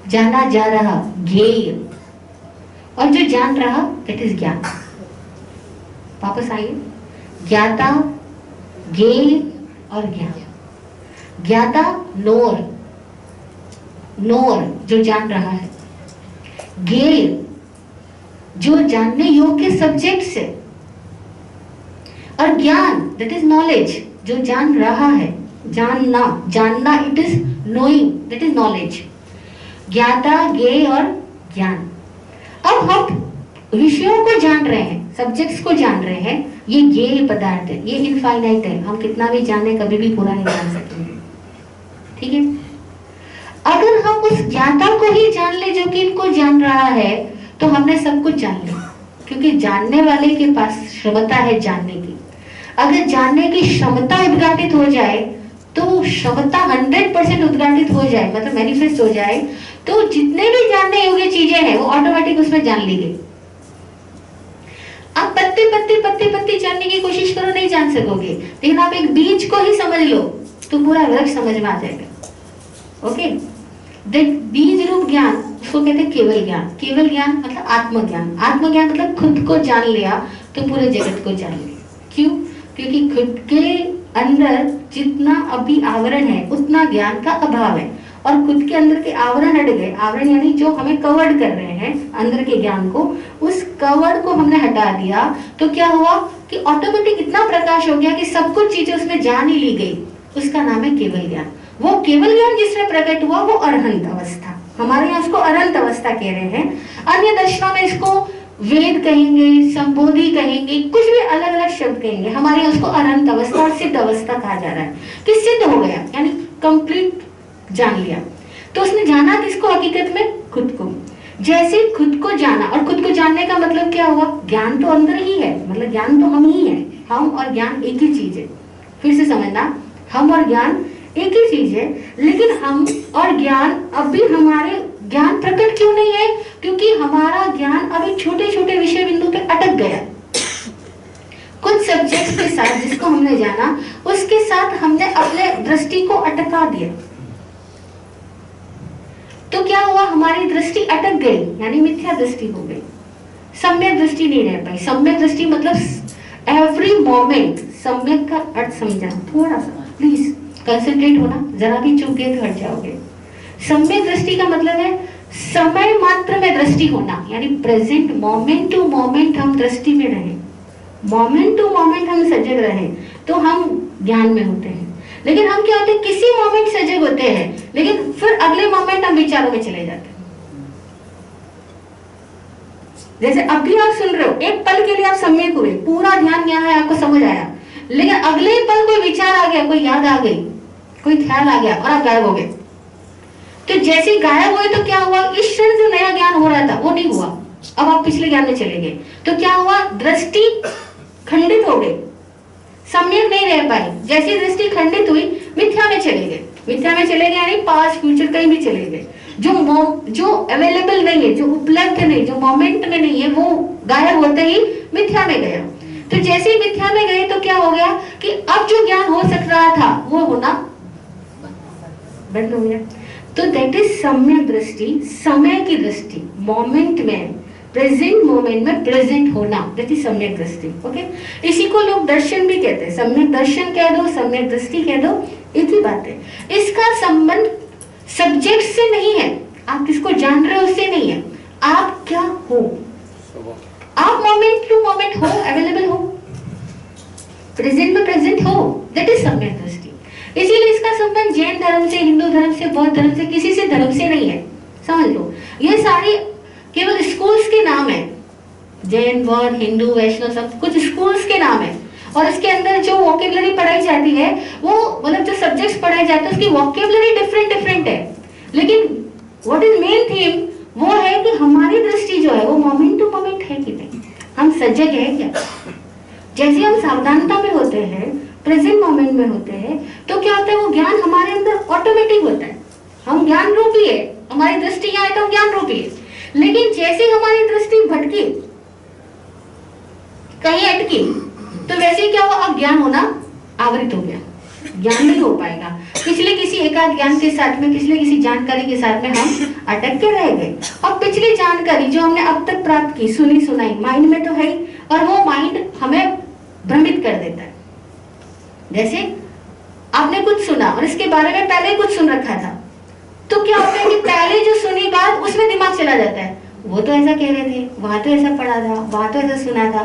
जाना जा रहा ज्ञेय, और जो जान रहा दैट इज ज्ञान। वापस आइए, ज्ञाता, ज्ञेय और ज्ञान। ज्ञाता नोर, नोर जो जान रहा है, ज्ञेय जो जानने योग्य सब्जेक्ट से, और ज्ञान दैट इज नॉलेज जो जान रहा है, जानना, जानना it is knowing that is knowledge. ज्ञाता, ज्ञेय और ज्ञान। अब हम विषयों को जान रहे हैं, सब्जेक्ट्स को जान रहे हैं, ये ज्ञेय पदार्थ है, ये इनफाइनाइट है, हम कितना भी जाने कभी भी पूरा नहीं जान सकेंगे, ठीक है। अगर हम उस ज्ञाता को ही जान ले जो कि इनको जान रहा है तो हमने सब कुछ जान लिया, क्योंकि जानने वाले के पास क्षमता है जानने की। अगर जानने की क्षमता उद्घाटित हो जाए तो क्षमता 100% उद्घाटित हो जाए, मतलब मैनिफेस्ट हो जाए, तो जितने भी जानने योग्य चीजें हैं वो ऑटोमेटिक उसमें जान ली गई। आप पत्ते पत्ते पत्ते पत्ते जानने की कोशिश करो, नहीं जान सकोगे, लेकिन आप एक बीज को ही समझ लो तो पूरा वृक्ष समझ में आ जाएगा। ओके, बीज रूप ज्ञान उसको कहते हैं केवल ज्ञान। केवल ज्ञान मतलब आत्मज्ञान। आत्मज्ञान मतलब खुद को जान लिया तो पूरे जगत को जान लिया। क्यों? क्योंकि खुद के अंदर जितना अभी आवरण है उतना ज्ञान का अभाव है, और खुद के अंदर के आवरण हट गए। आवरण यानी जो हमें कवर्ड कर रहे हैं अंदर के ज्ञान को, उस कवर्ड को हमने हटा दिया तो क्या हुआ कि ऑटोमेटिक इतना प्रकाश हो गया कि सब कुछ चीजें उसमें जान ही ली गई। उसका नाम है केवल ज्ञान। वो केवल ज्ञान जिसमें प्रकट हुआ वो अरहंत अवस्था, हमारे यहाँ उसको अरहंत अवस्था कह रहे हैं। अन्य दर्शनों में इसको वेद कहेंगे, संबोधि कहेंगे, कुछ भी अलग अलग शब्द कहेंगे। हमारे यहाँ उसको अरहंत अवस्था और सिद्ध अवस्था कहा जा रहा है कि सिद्ध हो गया यानी कंप्लीट जान लिया। तो उसने जाना किसको? हकीकत में खुद को। जैसे खुद को जाना, और खुद को जानने का मतलब क्या हुआ? ज्ञान तो अंदर ही है, मतलब ज्ञान तो हम ही है। हम और ज्ञान एक ही चीज है। फिर से समझना, हम और ज्ञान एक ही चीज है, लेकिन हम और ज्ञान अभी हमारे ज्ञान प्रकट क्यों नहीं है? क्योंकि हमारा ज्ञान अभी छोटे छोटे विषय बिंदु पे अटक गया। कुछ सब्जेक्ट के साथ जिसको हमने जाना उसके साथ हमने अपने दृष्टि को अटका दिया। तो क्या हुआ? हमारी दृष्टि अटक गई, यानी मिथ्या दृष्टि हो गई, सम्यक दृष्टि नहीं रह पाई। सम्यक दृष्टि मतलब एवरी मोमेंट। सम्यक का अर्थ समझा, थोड़ा सा प्लीज कंसंट्रेट होना, जरा भी चूक गए तो हट जाओगे। सम्यक दृष्टि का मतलब है समय मात्र में दृष्टि होना, यानी प्रेजेंट मोमेंट टू मोमेंट हम दृष्टि में रहे, मोमेंट टू मोमेंट हम सजग रहे, तो हम ज्ञान में होते हैं। लेकिन हम क्या होते हैं? किसी मोमेंट सजग होते हैं लेकिन फिर अगले मोमेंट हम विचारों में चले जाते हैं। जैसे अभी आप सुन रहे हो, एक पल के लिए आप सम्यक हुए, पूरा ध्यान यहाँ है, आपको समझ आया, लेकिन अगले पल कोई विचार आ गया, कोई याद आ गई, कोई ख्याल आ गया और आप गायब हो गए। तो जैसे गायब हुए तो क्या हुआ? इस क्षण जो नया ज्ञान हो रहा था वो नहीं हुआ, अब आप पिछले ज्ञान में चले गए। तो क्या हुआ? दृष्टि खंडित हो गई, सम्यक नहीं रह पाई। जैसी दृष्टि खंडित हुई मिथ्या में चले गए। मिथ्या में चले गए यानी पास्ट फ्यूचर कहीं भी चले गए। जो अवेलेबल नहीं है, जो उपलब्ध नहीं, जो मोमेंट में नहीं है, वो गायब होते ही मिथ्या में गया। तो जैसे ही मिथ्या में गए तो क्या हो गया कि अब जो ज्ञान हो सक रहा था वो होना बंद हो गया। तो दैट इज सम्यक दृष्टि, समय की दृष्टि, मोमेंट में, प्रेजेंट मोमेंट में प्रेजेंट होना, दैट इज सम्यक दृष्टि। ओके, इसी को लोग दर्शन भी कहते हैं। सम्यक दर्शन कह दो, सम्यक दृष्टि कह दो, एक ही बात है। इसका संबंध सब्जेक्ट से नहीं है, आप किसको जान रहे हो उससे नहीं है, आप क्या हो, आप मोमेंट टू मोमेंट हो, अवेलेबल हो, प्रेजेंट में प्रेजेंट हो, दैट इज सम्यक दृष्टि। इसीलिए इसका संबंध जैन धर्म से, हिंदू धर्म से, बौद्ध धर्म से, किसी से धर्म से नहीं है, समझ लो। ये सारी केवल स्कूल्स के नाम है, जैन, बौद्ध, हिंदू, वैष्णव, सब कुछ स्कूल्स के नाम है। और इसके अंदर जो वोकेबलरी पढ़ाई जाती है, वो मतलब जो सब्जेक्ट्स पढ़ाए जाते हैं उसकी वोकेबलरी डिफरेंट है, लेकिन व्हाट इज मेन थीम वो है कि हमारी दृष्टि जो है वो मोमेंट टू मोमेंट है कि नहीं, हम सजग है क्या। जैसे हम सावधानता में होते हैं, प्रेजेंट मोमेंट में होते हैं, तो क्या होता है, वो ज्ञान हमारे अंदर ऑटोमेटिक होता है, हम ज्ञान रूपी है, हमारी दृष्टि यहाँ है तो हम ज्ञान रूपी है। लेकिन जैसे हमारी दृष्टि भटकी, कहीं अटकी, तो वैसे क्या हुआ, अब ज्ञान होना आवृत हो गया, ज्ञान नहीं हो पाएगा। पिछले किसी एकाध ज्ञान के साथ में, पिछले किसी जानकारी के साथ में हम अटक के रह गए। और पिछली जानकारी जो हमने अब तक प्राप्त की, सुनी सुनाई, माइंड में तो है ही, और वो माइंड हमें भ्रमित कर देता है। जैसे आपने कुछ सुना और इसके बारे में पहले कुछ सुन रखा था, तो क्या होता है कि पहले जो सुनी बात उसमें दिमाग चला जाता है, वो तो ऐसा कह रहे थे, वहां तो ऐसा पढ़ा था, वहां तो ऐसा सुना था,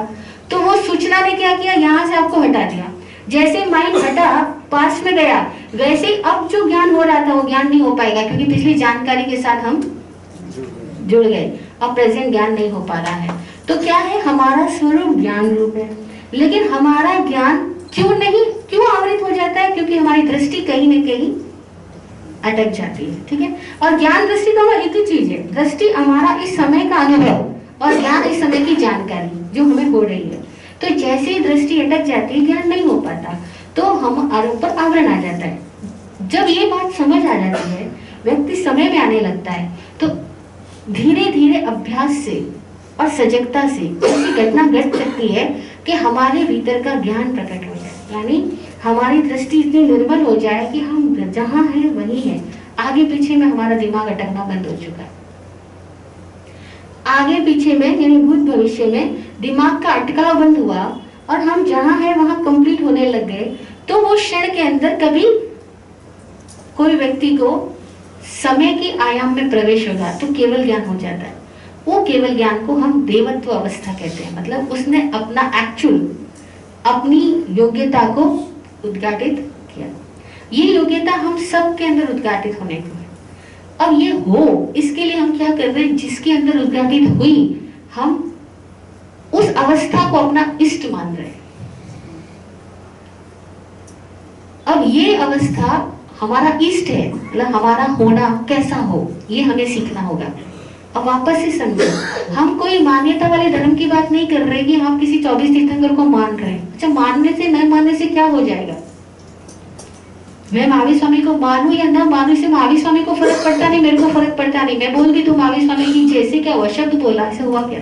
तो वो सूचना ने क्या किया, यहाँ से आपको हटा दिया। जैसे माइंड हटा, पास में गया, वैसे अब जो ज्ञान हो रहा था वो ज्ञान नहीं हो पाएगा, क्योंकि पिछली जानकारी के साथ हम जुड़ गए, अब प्रेजेंट ज्ञान नहीं हो पा रहा है। तो क्या है, हमारा स्वरूप ज्ञान रूप है, लेकिन हमारा ज्ञान क्यों आवृत हो जाता है, क्योंकि हमारी दृष्टि कहीं न कहीं अटक जाती है। ठीक है, और ज्ञान दृष्टि दोनों एक ही चीज है। दृष्टि हमारा इस समय का अनुभव और ज्ञान इस समय की जानकारी जो हमें हो रही है। तो जैसे ही दृष्टि अटक जाती है, ज्ञान नहीं हो पाता, तो हम आरोप पर आवरण आ जाता है। जब ये बात समझ आ जाती है, व्यक्ति समय में आने लगता है, तो धीरे धीरे अभ्यास से और सजगता से ऐसी घटना घट सकती है कि हमारे भीतर का ज्ञान प्रकट हो जाए, यानी हमारी दृष्टि इतनी निर्मल हो जाए कि हम जहाँ हैं वहीं हैं, आगे पीछे में हमारा दिमाग अटकना बंद हो चुका है। आगे पीछे में यानी भूत भविष्य में दिमाग का अटकाव बंद हुआ और हम जहाँ हैं वहाँ कंप्लीट होने लग गए। तो वो क्षण के अंदर कभी कोई व्यक्ति को समय के आयाम में प्रवेश होगा तो केवल ज्ञान हो जाता है। वो केवल ज्ञान को हम देवत्व अवस्था कहते हैं, मतलब उसने अपना एक्चुअल, अपनी योग्यता को उद्घाटित किया। ये योग्यता हम सब के अंदर उद्घाटित होने को है। अब ये हो, इसके लिए हम क्या कर रहे हैं, जिसके अंदर उद्घाटित हुई हम उस अवस्था को अपना इष्ट मान रहे हैं। अब ये अवस्था हमारा इष्ट है, मतलब हमारा होना कैसा हो, ये हमें सीखना होगा। अब वापस से समझो, हम कोई मान्यता वाले धर्म की बात नहीं कर रहे कि हम किसी 24 तीर्थंकर को मान रहे हैं। अच्छा, मानने से न मानने से क्या हो जाएगा? मैं महावीर स्वामी को मानूं या ना मानूं, से महावीर स्वामी को फर्क पड़ता नहीं, मेरे को फर्क पड़ता नहीं। मैं बोल भी तो महावीर स्वामी की जैसे, क्या हुआ, शब्द बोला, ऐसे हुआ क्या?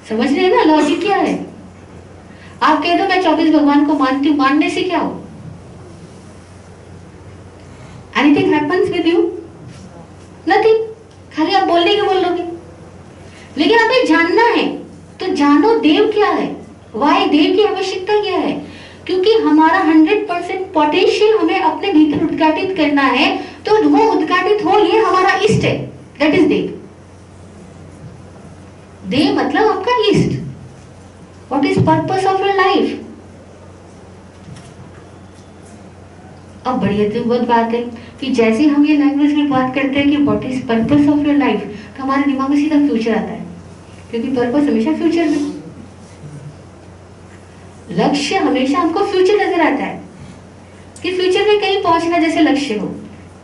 समझ रहे हैं ना लॉजिक क्या है? आप कह दो मैं 24 भगवान को मानती हूँ, मानने से क्या हो? Anything happens with you? Nothing, खाली आप बोलने के बोल लोगे। लेकिन हमें जानना है, तो जानो देव क्या है, वाई देव की आवश्यकता क्या है, क्योंकि हमारा 100% पोटेंशियल हमें अपने भीतर उद्घाटित करना है। तो वो उद्घाटित हो, ये हमारा इष्ट है, दैट इज देव। देव मतलब आपका इष्ट। What is purpose of your life? अब बड़ी अद्भुत बात है कि जैसे हम ये लैंग्वेज में बात करते हैं कि what is purpose of your life, तो हमारे दिमाग में सीधा फ्यूचर आता है, क्योंकि पर्पस हमेशा फ्यूचर में, लक्ष्य हमेशा हमको फ्यूचर नजर आता है कि फ्यूचर में कहीं पहुंचना जैसे लक्ष्य हो।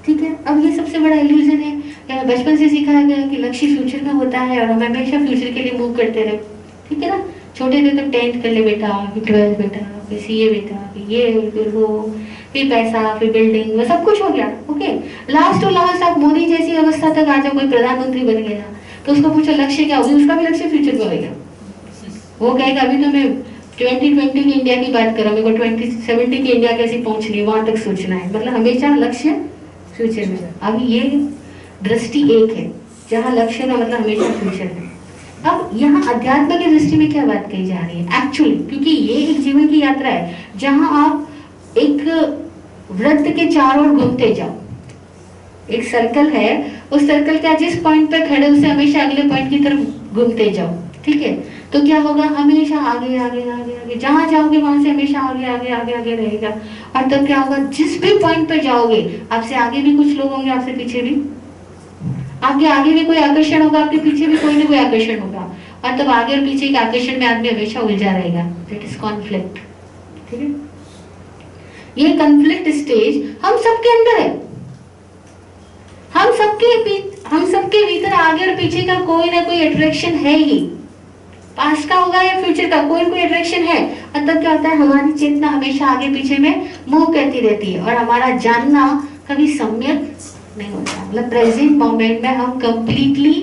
ठीक है, अब ये सबसे बड़ा इल्यूजन है, या बचपन से सिखाया गया कि लक्ष्य फ्यूचर में होता है और हम हमेशा फ्यूचर के लिए मूव करते रहे। ठीक है ना, छोटे थे तो 10th कर ले बेटा, 12th बेटा, फिर सीए भी था, फिर ये, फिर वो, फिर पैसा, फिर बिल्डिंग, वो सब कुछ हो गया। ओके, लास्ट टू लास्ट आप मोदी जैसी अवस्था तक आ जाओ, कोई प्रधानमंत्री बन गया तो उसको पूछो लक्ष्य क्या होगी, उसका भी लक्ष्य फ्यूचर में होगा। वो कहेगा अभी तो मैं 2020 की इंडिया की बात कर रहा हूँ, मेरे को 2070 की इंडिया कैसी पहुंचनी है वहां तक सोचना है, मतलब हमेशा लक्ष्य फ्यूचर में। अब ये दृष्टि एक है जहाँ लक्ष्य का मतलब हमेशा फ्यूचर है। अब यहाँ अध्यात्म की दृष्टि में क्या बात कही जा रही है एक्चुअली, क्योंकि ये एक जीवन की यात्रा है जहाँ आप एक वृत्त के चारों ओर घूमते जाओ। एक सर्कल है, उस सर्कल के जिस पॉइंट पे खड़े उसे हमेशा अगले पॉइंट की तरफ घूमते जाओ। ठीक है, तो क्या होगा, हमेशा आगे आगे आगे आगे जहां जाओगे वहां से हमेशा आगे आगे आगे आगे रहेगा। और तब क्या होगा, जिस भी पॉइंट पे जाओगे आपसे आगे भी कुछ लोग होंगे, आपसे पीछे भी, आपके आगे भी कोई आकर्षण होगा, आपके पीछे भी कोई ना कोई आकर्षण होगा, और तब आगे और पीछे के आकर्षण में आदमी हमेशा उलझा रहेगा। That is conflict. ठीक है, ये कॉन्फ्लिक्ट स्टेज हम सबके अंदर है। हम सबके भीतर आगे और पीछे का कोई ना कोई अट्रैक्शन है ही, पास्ट का होगा या फ्यूचर का, कोई कोई अट्रैक्शन है। और तब क्या होता है, हमारी चेतना हमेशा आगे पीछे में मूव करती रहती है और हमारा जानना कभी सम्यक नहीं होता। मतलब प्रेजेंट मोमेंट में हम कंप्लीटली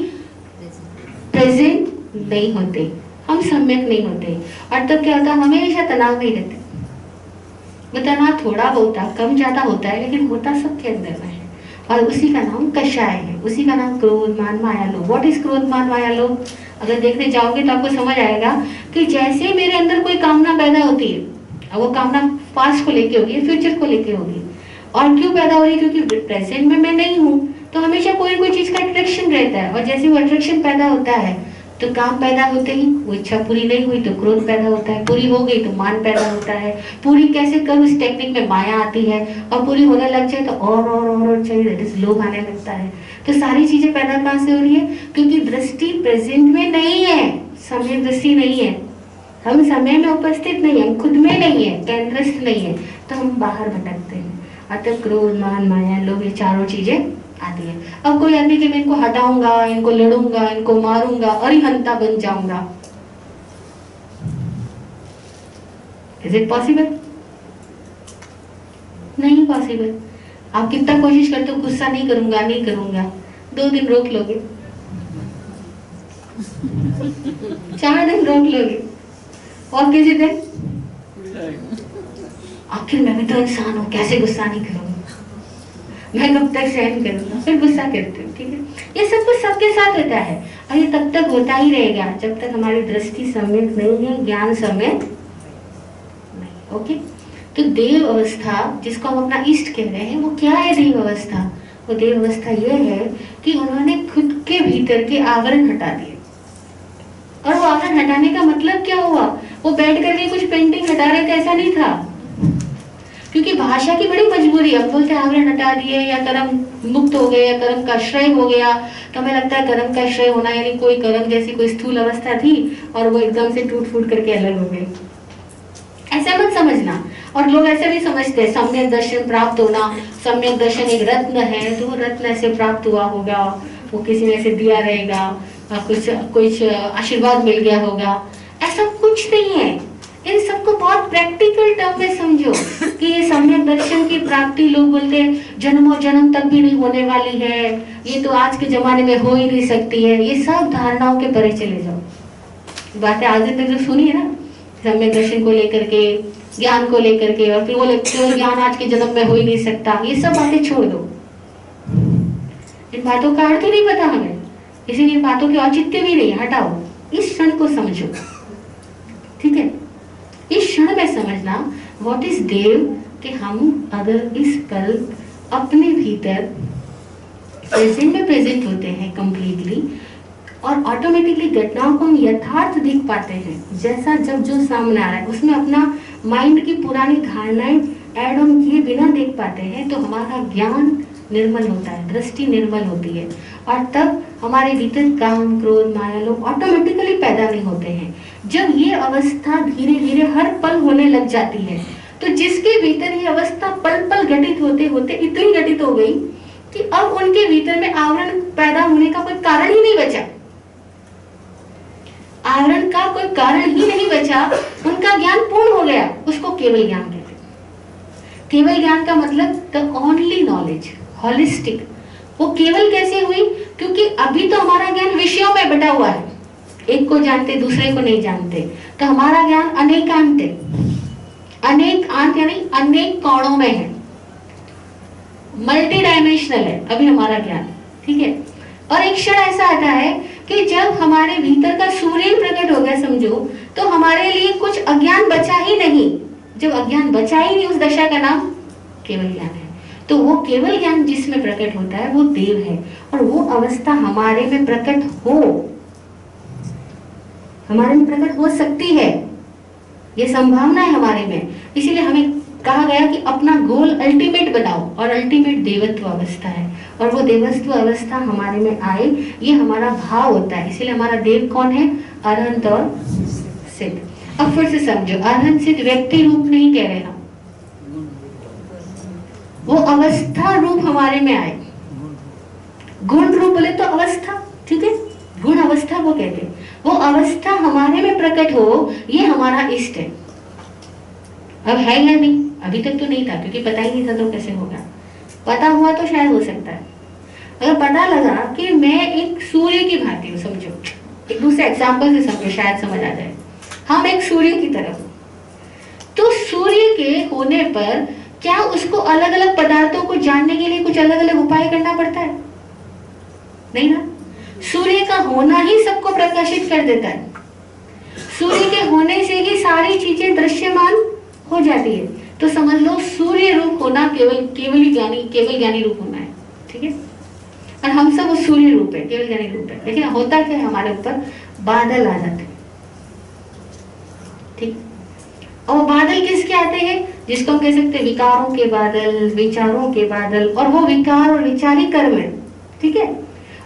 प्रेजेंट नहीं होते, हम सम्यक नहीं होते। और तब क्या होता है, हमेशा तनाव में ही रहते। वो तनाव थोड़ा बहुत कम ज्यादा होता है, लेकिन होता सबके अंदर में है। और उसी का नाम कषाय है, उसी का नाम क्रोध मान माया लोभ। व्हाट इज क्रोध मान माया लोभ? अगर देखने जाओगे तो आपको समझ आएगा कि जैसे मेरे अंदर कोई कामना पैदा होती है, और वो कामना पास्ट को लेके होगी, फ्यूचर को लेके होगी। और क्यों पैदा हो रही है? क्योंकि प्रेजेंट में मैं नहीं हूँ, तो हमेशा कोई कोई चीज का अट्रैक्शन रहता है। और जैसे वो अट्रैक्शन पैदा होता है तो काम पैदा होते ही वो इच्छा पूरी नहीं हुई तो क्रोध पैदा होता है, पूरी हो गई तो मान पैदा होता है, पूरी कैसे करूं इस टेक्निक में माया आती है, और पूरी होने लग जाए तो और चाहिए, दैट इज लोभ आने लगता है। तो सारी चीजें पैदा कहाँ से हो रही है? क्योंकि दृष्टि प्रेजेंट में नहीं है, समय दृष्टि नहीं है, हम समय में उपस्थित नहीं है, हम खुद में नहीं है, केंद्रस्थ नहीं है, तो हम बाहर भटकते हैं। अतः क्रोध मान माया लोभ ये चारों चीजें आती है। अब कोई आदमी कि मैं इनको हटाऊंगा, इनको लड़ूंगा, इनको मारूंगा, अरिहंता बन जाऊंगा, इज इट पॉसिबल? नहीं पॉसिबल। आप कितना कोशिश करते हो, गुस्सा नहीं करूंगा नहीं करूंगा, 2 दिन रोक लोगे, 4 दिन रोक लोगे, और किसी दिन आखिर मैं भी तो इंसान हूं, कैसे गुस्सा नहीं करूंगा, मैं कब तक सहन करूंगा, फिर गुस्सा करते हो। ठीक है, ये सब कुछ सबके साथ होता है और ये तब तक होता ही रहेगा जब तक हमारी दृष्टि सम्यक नहीं है, ज्ञान सम्यक नहीं। ओके, तो देव अवस्था जिसको हम अपना इष्ट कह रहे हैं, वो क्या है देव अवस्था? वो देव अवस्था ये है कि उन्होंने खुद के भीतर के आवरण हटा दिए। और वो आवरण हटाने का मतलब क्या हुआ? वो बैठ करके कुछ पेंटिंग हटा रहे थे, ऐसा नहीं था, क्योंकि भाषा की बड़ी मजबूरी। अब बोलते आवरण हटा दिए या कर्म मुक्त हो गए या कर्म का श्रय हो गया, तो हमें लगता है कर्म का श्रय होना यानी कोई कर्म जैसी कोई स्थूल अवस्था थी और वो एकदम से टूट फूट करके अलग हो गई, ऐसा मत समझना। और लोग ऐसे भी समझते हैं सम्यक दर्शन प्राप्त होना, सम्यक दर्शन एक रत्न है, तो वो रत्न ऐसे प्राप्त हुआ होगा, वो किसी ने ऐसे दिया रहेगा, कुछ आशीर्वाद मिल गया होगा, ऐसा कुछ नहीं है। इन सबको बहुत प्रैक्टिकल टर्म में समझो कि ये सम्यक दर्शन की प्राप्ति लोग बोलते हैं जन्मों जन्म तक भी नहीं होने वाली है, ये तो आज के जमाने में हो ही नहीं सकती है। ये सब धारणाओं के परे चले जाओ। बातें आज तक जो सुनी है ना सम्यक दर्शन को लेकर के, ज्ञान को लेकर के, और फिर वो लगते हो ज्ञान आज के जन्म में हो ही नहीं सकता, ये सब बातें छोड़ दो। इन बातों का अर्थ ही नहीं पता हमें, इसीलिए बातों के औचित्य भी नहीं, हटाओ। इस क्षण को समझो, ठीक है? इस क्षण में समझना व्हाट इज देव, कि हम अगर इस पल अपने भीतर प्रेजेंट में प्रेजेंट होते हैं कंप्लीटली, और ऑटोमेटिकली घटनाओं को हम यथार्थ देख पाते हैं, जैसा जब जो सामने आ रहा है उसमें अपना माइंड की पुरानी धारणाएं ऐड ऑन किए बिना देख पाते हैं, तो हमारा ज्ञान निर्मल होता है, दृष्टि निर्मल होती है, और तब हमारे भीतर काम क्रोध माया लोभ ऑटोमेटिकली पैदा नहीं होते हैं। जब ये अवस्था धीरे धीरे हर पल होने लग जाती है, तो जिसके भीतर ये अवस्था पल पल घटित होते होते इतनी घटित हो गई कि अब उनके भीतर में आवरण पैदा होने का कोई कारण ही नहीं बचा। आवरण का कोई कारण ही नहीं बचा, उनका ज्ञान पूर्ण हो गया, उसको केवल ज्ञान कहते हैं। केवल ज्ञान का मतलब द ओनली नॉलेज, होलिस्टिक। वो केवल कैसे हुई? क्योंकि अभी तो हमारा ज्ञान विषयों में बटा हुआ है, एक को जानते दूसरे को नहीं जानते, तो हमारा ज्ञान अनेकांत है। अनेकांत यानी अनेक कोणों में है, मल्टी डायमेंशनल है अभी हमारा ज्ञान, ठीक है। और एक क्षण ऐसा आता है कि जब हमारे भीतर का सूर्य प्रकट हो गया समझो, तो हमारे लिए कुछ अज्ञान बचा ही नहीं। जब अज्ञान बचा ही नहीं, उस दशा का नाम केवल ज्ञान है। तो वो केवल ज्ञान जिसमें प्रकट होता है वो देव है, और वो अवस्था हमारे में प्रकट हो, हमारे में प्रकट हो सकती है, ये संभावना है हमारे में। इसीलिए हमें कहा गया कि अपना गोल अल्टीमेट बनाओ, और अल्टीमेट देवत्व अवस्था है, और वो देवत्व अवस्था हमारे में आए, ये हमारा भाव होता है। इसीलिए हमारा देव कौन है? अरहंत और सिद्ध। अब फिर से समझो, अरहंत सिद्ध व्यक्ति रूप नहीं कह रहे हम, वो अवस्था रूप हमारे में आए। गुण रूप बोले तो अवस्था, ठीक है, गुण अवस्था वो कहते हैं। वो अवस्था हमारे में प्रकट हो, ये हमारा इष्ट है। अब है या नहीं? अभी तक तो नहीं था, क्योंकि पता ही नहीं था, तो कैसे होगा? पता हुआ तो शायद हो सकता है। अगर पता लगा कि मैं एक सूर्य की भांति हूँ, समझो, एक दूसरे एग्जाम्पल से समझो, शायद समझ आ जाए। हम एक सूर्य की तरह, तो सूर्य के होने पर क्या उसको अलग अलग पदार्थों को जानने के लिए कुछ अलग अलग उपाय करना पड़ता है? नहीं ना। सूर्य का होना ही सबको प्रकाशित कर देता है। सूर्य के होने से ही सारी चीजें दृश्यमान हो जाती है। तो समझ लो सूर्य रूप होना केवल ज्ञानी रूप होना है, ठीक है। और हम सब वो सूर्य रूप है, केवल ज्ञानी रूप है। लेकिन होता क्या है, हमारे ऊपर बादल आ जाते हैं, ठीक। और वो बादल किसके आते हैं? जिसको हम कह सकते हैं विकारों के बादल, विचारों के बादल, और वो विकार और विचार ही कर्म है, ठीक है।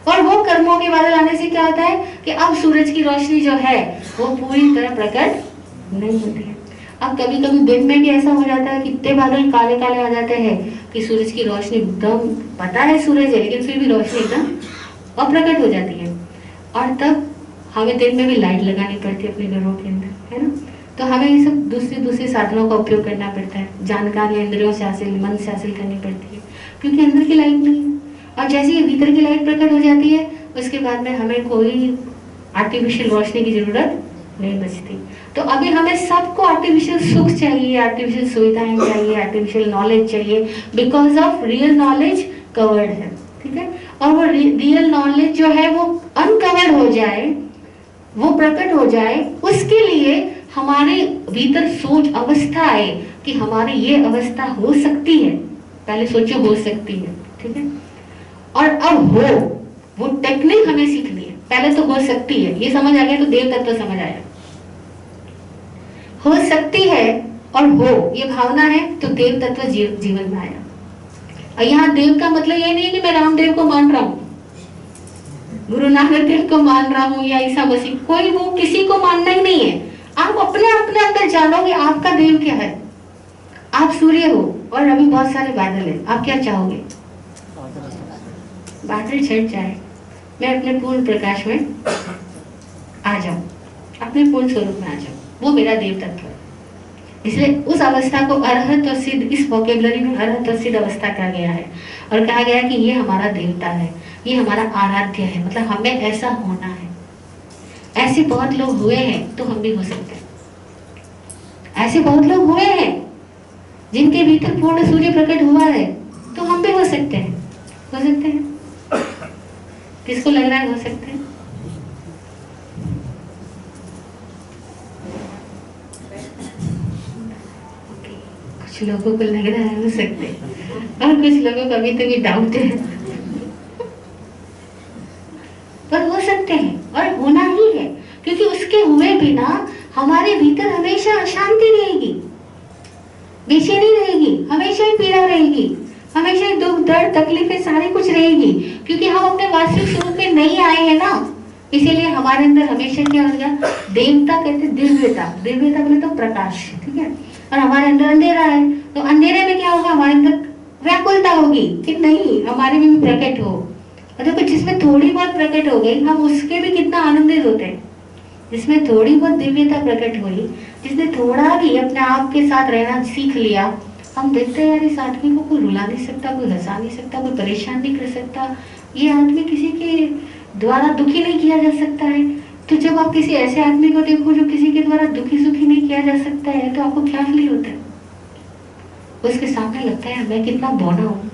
और वो कर्मों के बादल आने से क्या होता है कि अब सूरज की रोशनी जो है वो पूरी तरह प्रकट नहीं होती है। अब कभी कभी दिन में भी ऐसा हो जाता है कि इतने बादल काले काले आ जाते हैं कि सूरज की रोशनी एकदम, पता है सूरज है लेकिन फिर भी रोशनी एकदम अप्रकट हो जाती है। और तब हमें दिन में भी लाइट लगानी पड़ती है अपने घरों के अंदर, है ना। तो हमें ये सब दूसरे साधनों का उपयोग करना पड़ता है, जानकारी इंद्रियों से हासिल, मन से हासिल करनी पड़ती है, क्योंकि अंदर की लाइट नहीं है। और जैसे ही भीतर की लाइट प्रकट हो जाती है, उसके बाद में हमें कोई आर्टिफिशियल रोशनी की जरूरत नहीं बचती। तो अभी हमें सबको आर्टिफिशियल सुख चाहिए, आर्टिफिशियल सुविधाएं चाहिए, आर्टिफिशियल नॉलेज चाहिए, because of real knowledge covered है, ठीक है। और वो रियल नॉलेज जो है वो अनकवर्ड हो जाए, वो प्रकट हो जाए, उसके लिए हमारे भीतर सोच अवस्था आए कि हमारी ये अवस्था हो सकती है। पहले सोचो हो सकती है, ठीक है। और अब वो टेक्निक हमें सीखनी है। पहले तो हो सकती है, ये समझ आ गया तो देव तत्व समझ आया। हो सकती है और हो ये भावना है तो देव तत्व जीवन में आया। और यहाँ देव का मतलब ये नहीं कि मैं रामदेव को मान रहा हूँ, गुरु नानक देव को मान रहा हूँ, या ईसा मसीह, कोई वो किसी को मानना ही नहीं है। आप अपने अंदर जानोगे आपका देव क्या है। आप सूर्य हो और अभी बहुत सारे बादल है, आप क्या चाहोगे? बादल छट जाए, मैं अपने पूर्ण प्रकाश में आ जाऊं, अपने पूर्ण स्वरूप में आ जाऊं, वो मेरा देव तत्व है। इसलिए उस अवस्था को अरहत और सिद्ध, इस वोकेबलरी में अरहत और सिद्ध अवस्था कहा गया है। और कहा गया कि ये हमारा देवता है, ये हमारा आराध्य है, मतलब हमें ऐसा होना है। ऐसे बहुत लोग हुए हैं तो हम भी हो सकते हैं। ऐसे बहुत लोग हुए हैं जिनके भीतर पूर्ण सूर्य प्रकट हुआ है, तो हम भी हो सकते हैं। हो सकते हैं, किसको लग रहा है हो सकते हैं? कुछ लोगों को लग रहा है हो सकते हैं, और कुछ लोगों को अभी तक भी डाउट है, पर हो सकते हैं और होना ही है। क्योंकि उसके हुए बिना हमारे भीतर हमेशा अशांति रहेगी, बेचैनी रहेगी, हमेशा ही पीड़ा रहेगी, हमेशा ही दुख दर्द तकलीफें सारी कुछ रहेगी, क्योंकि हम अपने वास्तविक स्वरूप में नहीं आए हैं ना। इसीलिए हमारे अंदर हमेशा क्या होगा, देवता कहते दिव्यता, दिव्यता बोले तो प्रकाश, ठीक है। और हमारे अंदर अंधेरा है, तो अंधेरे में क्या होगा, हमारे अंदर व्याकुलता होगी कि नहीं हमारे में भी प्रकट हो। और देखो जिसमें थोड़ी बहुत प्रकट हो गई, हम उसके भी कितना आनंदित होते हैं, जिसमें थोड़ी बहुत दिव्यता प्रकट हुई, जिसने थोड़ा भी अपने आप के साथ रहना सीख लिया, हम देखते हैं यार इस आदमी को कोई रुला नहीं सकता, कोई हंसा नहीं सकता, कोई परेशान नहीं कर सकता, ये आदमी किसी के द्वारा दुखी नहीं किया जा सकता है। तो जब आप किसी ऐसे आदमी को देखो जो किसी के द्वारा दुखी सुखी नहीं किया जा सकता है, तो आपको क्या फील होता है? उसके सामने लगता है मैं कितना बौना हूँ,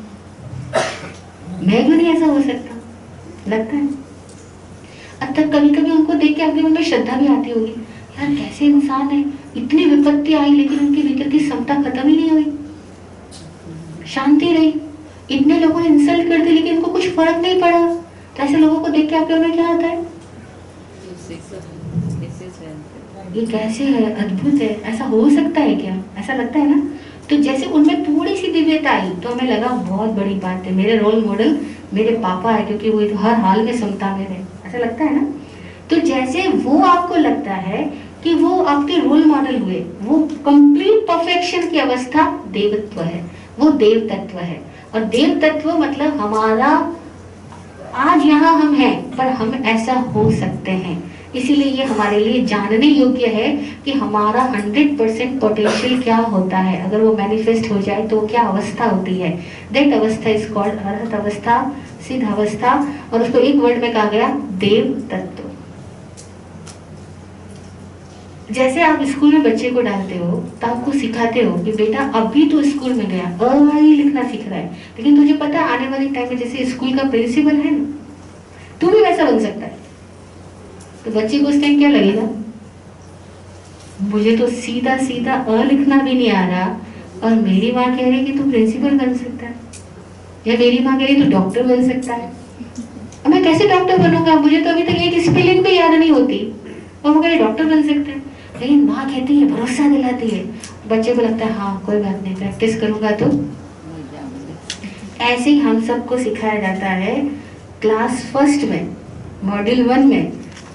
मैं क्यों नहीं ऐसा हो सकता, लगता है। अब तक कभी कभी उनको देख के आपके मन में श्रद्धा भी आती होगी, यार कैसे इंसान है, इतनी विपत्ति आई लेकिन उनके भीतर की समता खत्म ही नहीं हुई, शांति रही, इतने लोगों ने इंसल्ट कर दी लेकिन उनको कुछ फर्क नहीं पड़ा। तो ऐसे लोगों को देख के आपके मन में क्या आता है? ये कैसे है, अद्भुत है, ऐसा हो सकता है क्या, ऐसा लगता है ना। तो जैसे उनमें थोड़ी सी दिव्यता आई तो हमें लगा बहुत बड़ी बात है, मेरे रोल मॉडल मेरे पापा है, क्योंकि वो तो हर हाल में समता में रहे, ऐसा लगता है ना। तो जैसे वो आपको लगता है कि वो आपके रोल मॉडल हुए, वो कंप्लीट परफेक्शन की अवस्था देवत्व है, वो देव तत्व है। और देव तत्व मतलब हमारा आज यहाँ हम हैं पर हम ऐसा हो सकते हैं, इसीलिए ये हमारे लिए जानने योग्य है कि हमारा 100% पोटेंशियल क्या होता है। अगर वो मैनिफेस्ट हो जाए तो क्या अवस्था होती है, दैट अवस्था इज कॉल्ड अर्हत अवस्था, सिद्ध अवस्था, और उसको एक वर्ड में कहा गया देव तत्व। जैसे आप स्कूल में बच्चे को डालते हो तो आपको सिखाते हो कि बेटा अभी तो स्कूल में गया, अ लिखना सीख रहा है, लेकिन तुझे पता है आने वाले टाइम में जैसे स्कूल का प्रिंसिपल है ना, तू भी वैसा बन सकता है। तो बच्चे को उस टाइम क्या लगेगा, मुझे तो सीधा सीधा अ लिखना भी नहीं आ रहा और मेरी माँ कह रही है कि तू प्रिंसिपल बन सकता है, या मेरी माँ कह रही है तू डॉक्टर बन सकता है। अब मैं कैसे डॉक्टर बनूंगा, मुझे तो अभी तक एक स्पेलिंग भी याद नहीं होती, और वो कह रही डॉक्टर बन सकते हैं। लेकिन माँ कहती है, भरोसा दिलाती है, बच्चे को लगता है हाँ कोई बात नहीं, प्रैक्टिस करूंगा तो। ऐसे ही हम सबको सिखाया जाता है क्लास फर्स्ट में, मॉड्यूल 1 में,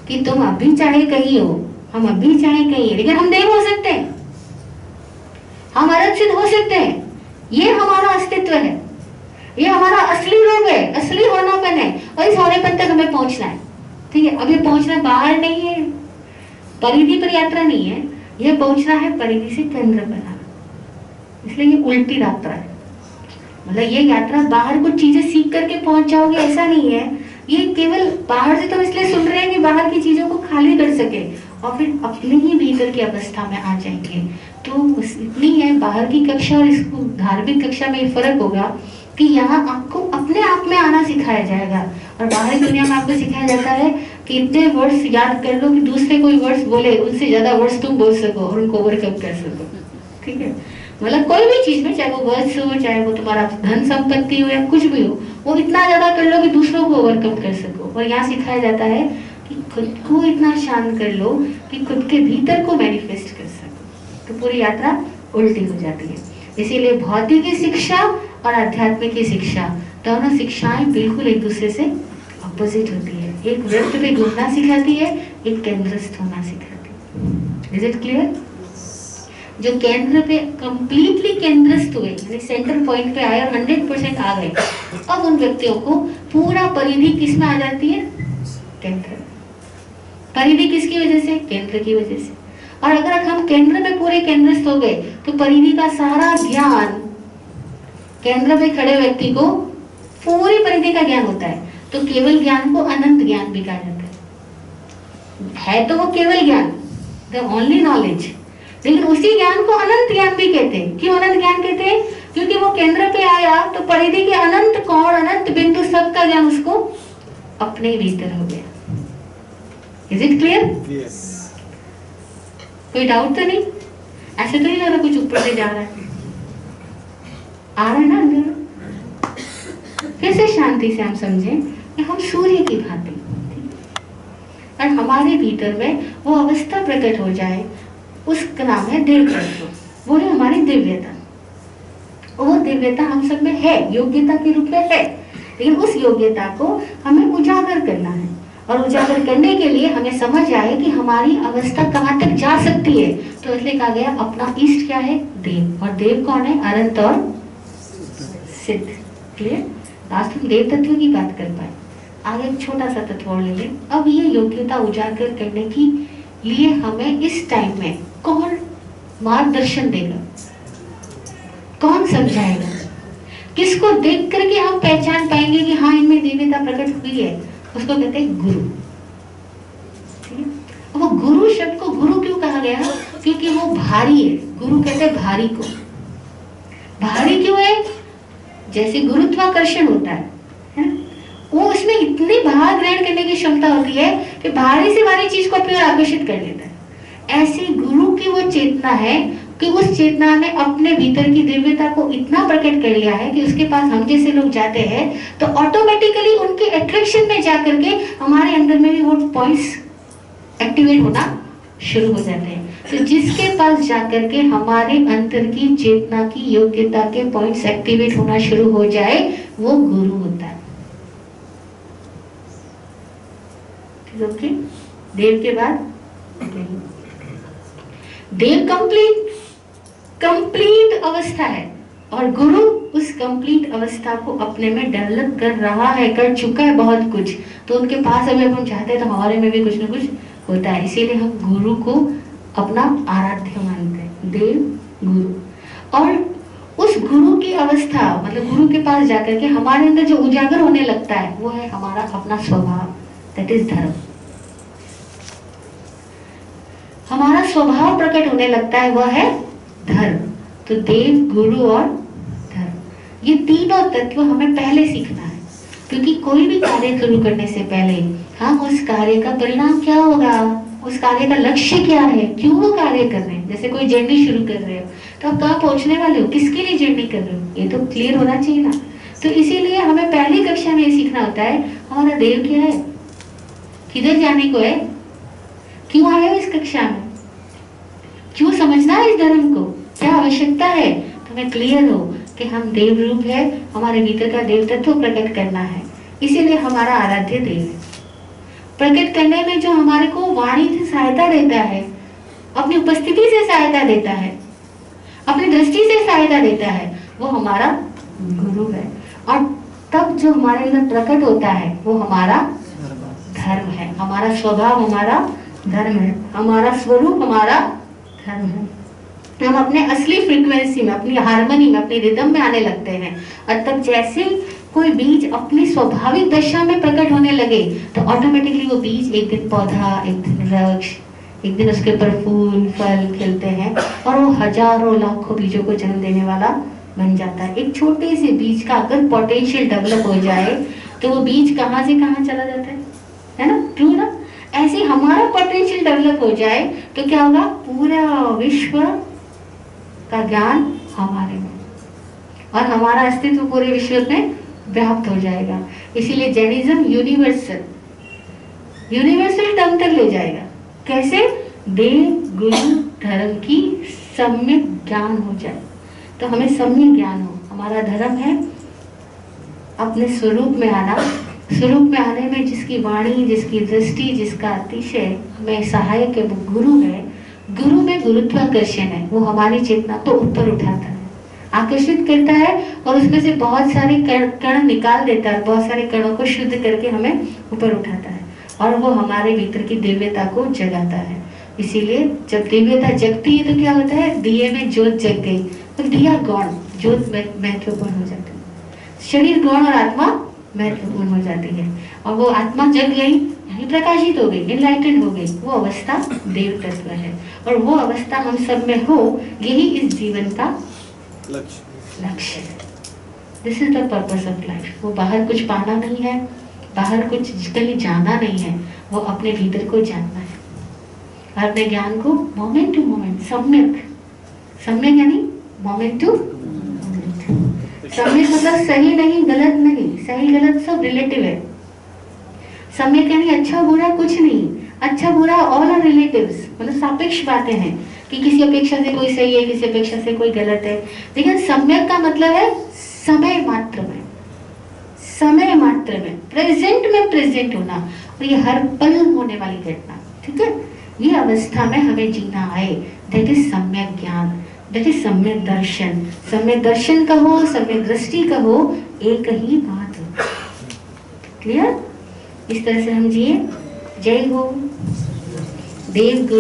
कि तुम अभी चाहे कहीं हो, हम अभी चाहे कहीं, लेकिन हम देव हो सकते हैं, हम आरक्षित हो सकते हैं, ये हमारा अस्तित्व है, ये हमारा असली रूप है, असली होनापन है, और इस होनेपन तक हमें पहुंचना है। ठीक है, अब ये पहुंचना बाहर नहीं है, परिधि पर यात्रा नहीं है, यह पहुंचना है परिधि से केंद्र पर आना, इसलिए ये उल्टी यात्रा है। मतलब ये यात्रा बाहर कुछ चीजें सीख करके पहुंच जाओगे ऐसा नहीं है, ये केवल बाहर से तो इसलिए सुन रहे हैं कि बाहर की चीजों को खाली कर सके और फिर अपने ही भीतर की अवस्था में आ जाएंगे। तो इतनी है बाहर की कक्षा और इसको धार्मिक कक्षा में ये फर्क होगा कि यहाँ आपको अपने आप में आना सिखाया जाएगा, और बाहरी दुनिया में आपको सिखाया जाता है कि इतने वर्ड्स याद कर लो कि दूसरे कोई वर्ड्स बोले उनसे ज्यादा वर्ड्स तुम बोल सको और उनको ओवरकम कर सको। ठीक है, मतलब कोई भी चीज में, चाहे वो वर्ड्स हो, चाहे वो तुम्हारा धन संपत्ति हो या कुछ भी हो, वो इतना ज्यादा कर लो कि दूसरों को ओवरकम कर सको। और यहाँ सिखाया जाता है कि खुद को इतना शांत कर लो कि खुद के भीतर को मैनिफेस्ट कर सको। तो पूरी यात्रा उल्टी हो जाती है। इसीलिए भौतिक की शिक्षा और आध्यात्मिक की शिक्षा, दोनों शिक्षाएं बिल्कुल एक दूसरे से अपोजिट होती है। एक वृत्त पे घूमना सिखाती है, एक केंद्रस्थ होना सिखाती है। Is it clear? जो केंद्र पे कंप्लीटली केंद्रस्थ हुए, यानी सेंटर पॉइंट पे आए और 100% आ गए, अब उन व्यक्तियों को पूरा परिधि किस में आ जाती है? केंद्र। परिधि किसकी वजह से? केंद्र की वजह से। और अगर हम केंद्र में पूरे केंद्रस्थ हो गए तो परिधि का सारा ज्ञान, केंद्र में खड़े व्यक्ति को पूरी परिधि का ज्ञान होता है। तो केवल ज्ञान को अनंत ज्ञान भी कहा जाता है तो वो केवल ज्ञान, द ओनली नॉलेज, लेकिन उसी ज्ञान को अनंत ज्ञान भी कहते हैं। क्यों अनंत ज्ञान कहते हैं? क्योंकि वो केंद्र पे आया तो परिधि के अनंत कोण, अनंत बिंदु, सबका ज्ञान उसको अपने भीतर हो गया। Is it clear? यस। कोई डाउट तो नहीं? ऐसे तो नहीं लग रहा कुछ ऊपर से जा रहा है, आ रहा है ना अंदर। फिर से शांति से हम समझें कि हम सूर्य की भांति, और हमारे भीतर में वो अवस्था प्रकट हो जाए, उसका नाम है देव तत्व। वो है हमारी दिव्यता। वो दिव्यता हम सब में है, योग्यता के रूप में है, लेकिन उस योग्यता को हमें उजागर करना है। और उजागर करने के लिए हमें समझ आए कि हमारी अवस्था कहाँ तक जा सकती है। तो इसलिए कहा गया अपना इष्ट क्या है? देव। और देव कौन है? अनंत और सिद्ध। क्लियर? लास्ट हम देव तत्व की बात कर पाए। आगे एक छोटा सा तत्व और ले लें। अब ये योग्यता उजागर करने की लिए हमें इस टाइम में कौन मार्गदर्शन देगा, कौन समझाएगा, किसको देख करके हम पहचान पाएंगे कि हाँ इनमें दिव्यता प्रकट हुई है, उसको कहते हैं गुरु। ठीक है, वो गुरु शब्द को गुरु क्यों कहा गया? क्योंकि वो भारी है। गुरु कहते हैं भारी को। भारी क्यों है? जैसे गुरुत्वाकर्षण होता है ना, वो उसमें इतनी भार ग्रहण करने की क्षमता होती है कि भारी से भारी चीज को अपनी ओर आकर्षित कर लेता है। ऐसी गुरु की वो चेतना है कि उस चेतना ने अपने भीतर की दिव्यता को इतना प्रकट कर लिया है कि उसके पास हम जैसे लोग जाते हैं तो ऑटोमेटिकली उनके अट्रैक्शन में जाकर के हमारे अंदर में भी वो पॉइंट्स एक्टिवेट होना शुरू हो जाते हैं। तो जिसके पास जाकर के हमारे अंतर की चेतना की योग्यता के पॉइंट्स एक्टिवेट होना शुरू हो जाए वो गुरु होता है। ओके, देव के बाद देव कंप्लीट अवस्था है और गुरु उस कंप्लीट अवस्था को अपने में डेवलप कर रहा है, कर चुका है बहुत कुछ। तो उनके पास अगर हम चाहते हैं तो हमारे में भी कुछ ना कुछ होता है। इसीलिए हम गुरु को अपना आराध्य मानते हैं, देव गुरु। और उस गुरु की अवस्था मतलब गुरु के पास जाकर के हमारे अंदर जो उजागर होने लगता है वो है हमारा अपना स्वभाव, दैट इज धर्म। हमारा स्वभाव प्रकट होने लगता है, वह है धर्म। तो देव, गुरु और धर्म, ये तीनों तत्व हमें पहले सीखना है। क्योंकि कोई भी कार्य शुरू करने से पहले हम उस कार्य का परिणाम क्या होगा, उस कार्य का लक्ष्य क्या है, क्यों वो कार्य कर रहे हैं। जैसे कोई जर्नी शुरू कर रहे हो तो आप कहाँ पहुंचने वाले हो, किसके लिए जर्नी कर रहे हो, ये तो क्लियर होना चाहिए ना। तो इसीलिए हमें पहली कक्षा में ये सीखना होता है हमारा देव क्या है, किधर जाने को है, क्यों आए हो इस कक्षा में, क्यों समझना है इस धर्म को, क्या आवश्यकता है। तो हमें क्लियर हो कि हम देव रूप है, हमारे भीतर का देव तत्व प्रकट करना है। इसीलिए हमारा आराध्य देव है। प्रकट करने में जो हमारे को वाणी से सहायता देता है, अपनी उपस्थिति से सहायता देता है, अपनी दृष्टि से सहायता देता है, वो हमारा गुरु है। और तब जो हमारे अंदर प्रकट होता है वो हमारा धर्म है, हमारा स्वभाव हमारा धर्म है, हमारा स्वरूप हमारा धर्म है। हम अपने असली फ्रीक्वेंसी में, अपनी हार्मनी में, अपनी रिदम में आने लगते हैं। और तब जैसे कोई बीज अपनी स्वाभाविक दशा में प्रकट होने लगे तो ऑटोमेटिकली वो बीज एक दिन पौधा, एक दिन वृक्ष, एक दिन उसके ऊपर फूल फल खिलते हैं और वो हजारों लाखों बीजों को जन्म देने वाला बन जाता है। एक छोटे से बीज का अगर पोटेंशियल डेवलप हो जाए तो वो बीज कहाँ से कहाँ चला जाता है ना, ट्रू ना। ऐसे हमारा पोटेंशियल डेवलप हो जाए तो क्या होगा, पूरा विश्व का ज्ञान हमारे में और हमारा अस्तित्व पूरे विश्व में व्याप्त हो जाएगा। इसीलिए जैनिज्म यूनिवर्सल टर्म तक ले जाएगा। कैसे? देव गुरु धर्म की सम्यक ज्ञान हो जाए। तो हमें सम्यक ज्ञान हो। हमारा धर्म है अपने स्वरूप में आना। स्वरूप में आने में जिसकी वाणी, जिसकी दृष्टि, जिसका अतिशय हमें सहायक है वो गुरु है। गुरु में गुरुत्वाकर्षण है, वो हमारी चेतना को ऊपर उठाता है, आकर्षित करता है और उसमें से बहुत सारे कण निकाल देता है, बहुत सारे कणों को शुद्ध करके हमें ऊपर उठाता है और वो हमारे भीतर की दिव्यता को जगाता है। इसीलिए जब दिव्यता जगती है तो क्या होता है, दिए में ज्योत जग गई तो दिया गौण, ज्योत महत्वपूर्ण हो जाती है। शरीर गौण और आत्मा महत्वपूर्ण हो जाती है और वो आत्मा जग गई, प्रकाशित हो गई, इनलाइटेंड हो गई, वो अवस्था देव तत्व है। और वो अवस्था हम सब में हो, यही इस जीवन का लक्ष्य है। This is the purpose of life. वो बाहर कुछ पाना नहीं है, बाहर कुछ कहीं जाना नहीं है, वो अपने भीतर को जानना है और अपने ज्ञान को मोमेंट टू मोमेंट, सम्यक यानी मोमेंट टू मोमेंट। सम्यक मतलब सही नहीं, गलत नहीं, सही गलत सब रिलेटिव है। सम्यक यानी अच्छा बुरा कुछ नहीं, अच्छा बुरा ऑल आर रिलेटिव्स, मतलब सापेक्ष बातें हैं कि किसी अपेक्षा से कोई सही है, किसी अपेक्षा से कोई गलत है। लेकिन सम्यक का मतलब है समय मात्र में, समय मात्र में, प्रेजेंट में प्रेजेंट होना और ये हर पल होने वाली घटना। ठीक है, ये अवस्था में हमें जीना है। दैट इज सम्यक ज्ञान, दैट इज सम्यक दर्शन। सम्यक दर्शन कहो, सम्यक दृष्टि कहो, एक ही बात हो। क्लियर? इस तरह से हम जिए। जय हो। देव गुरु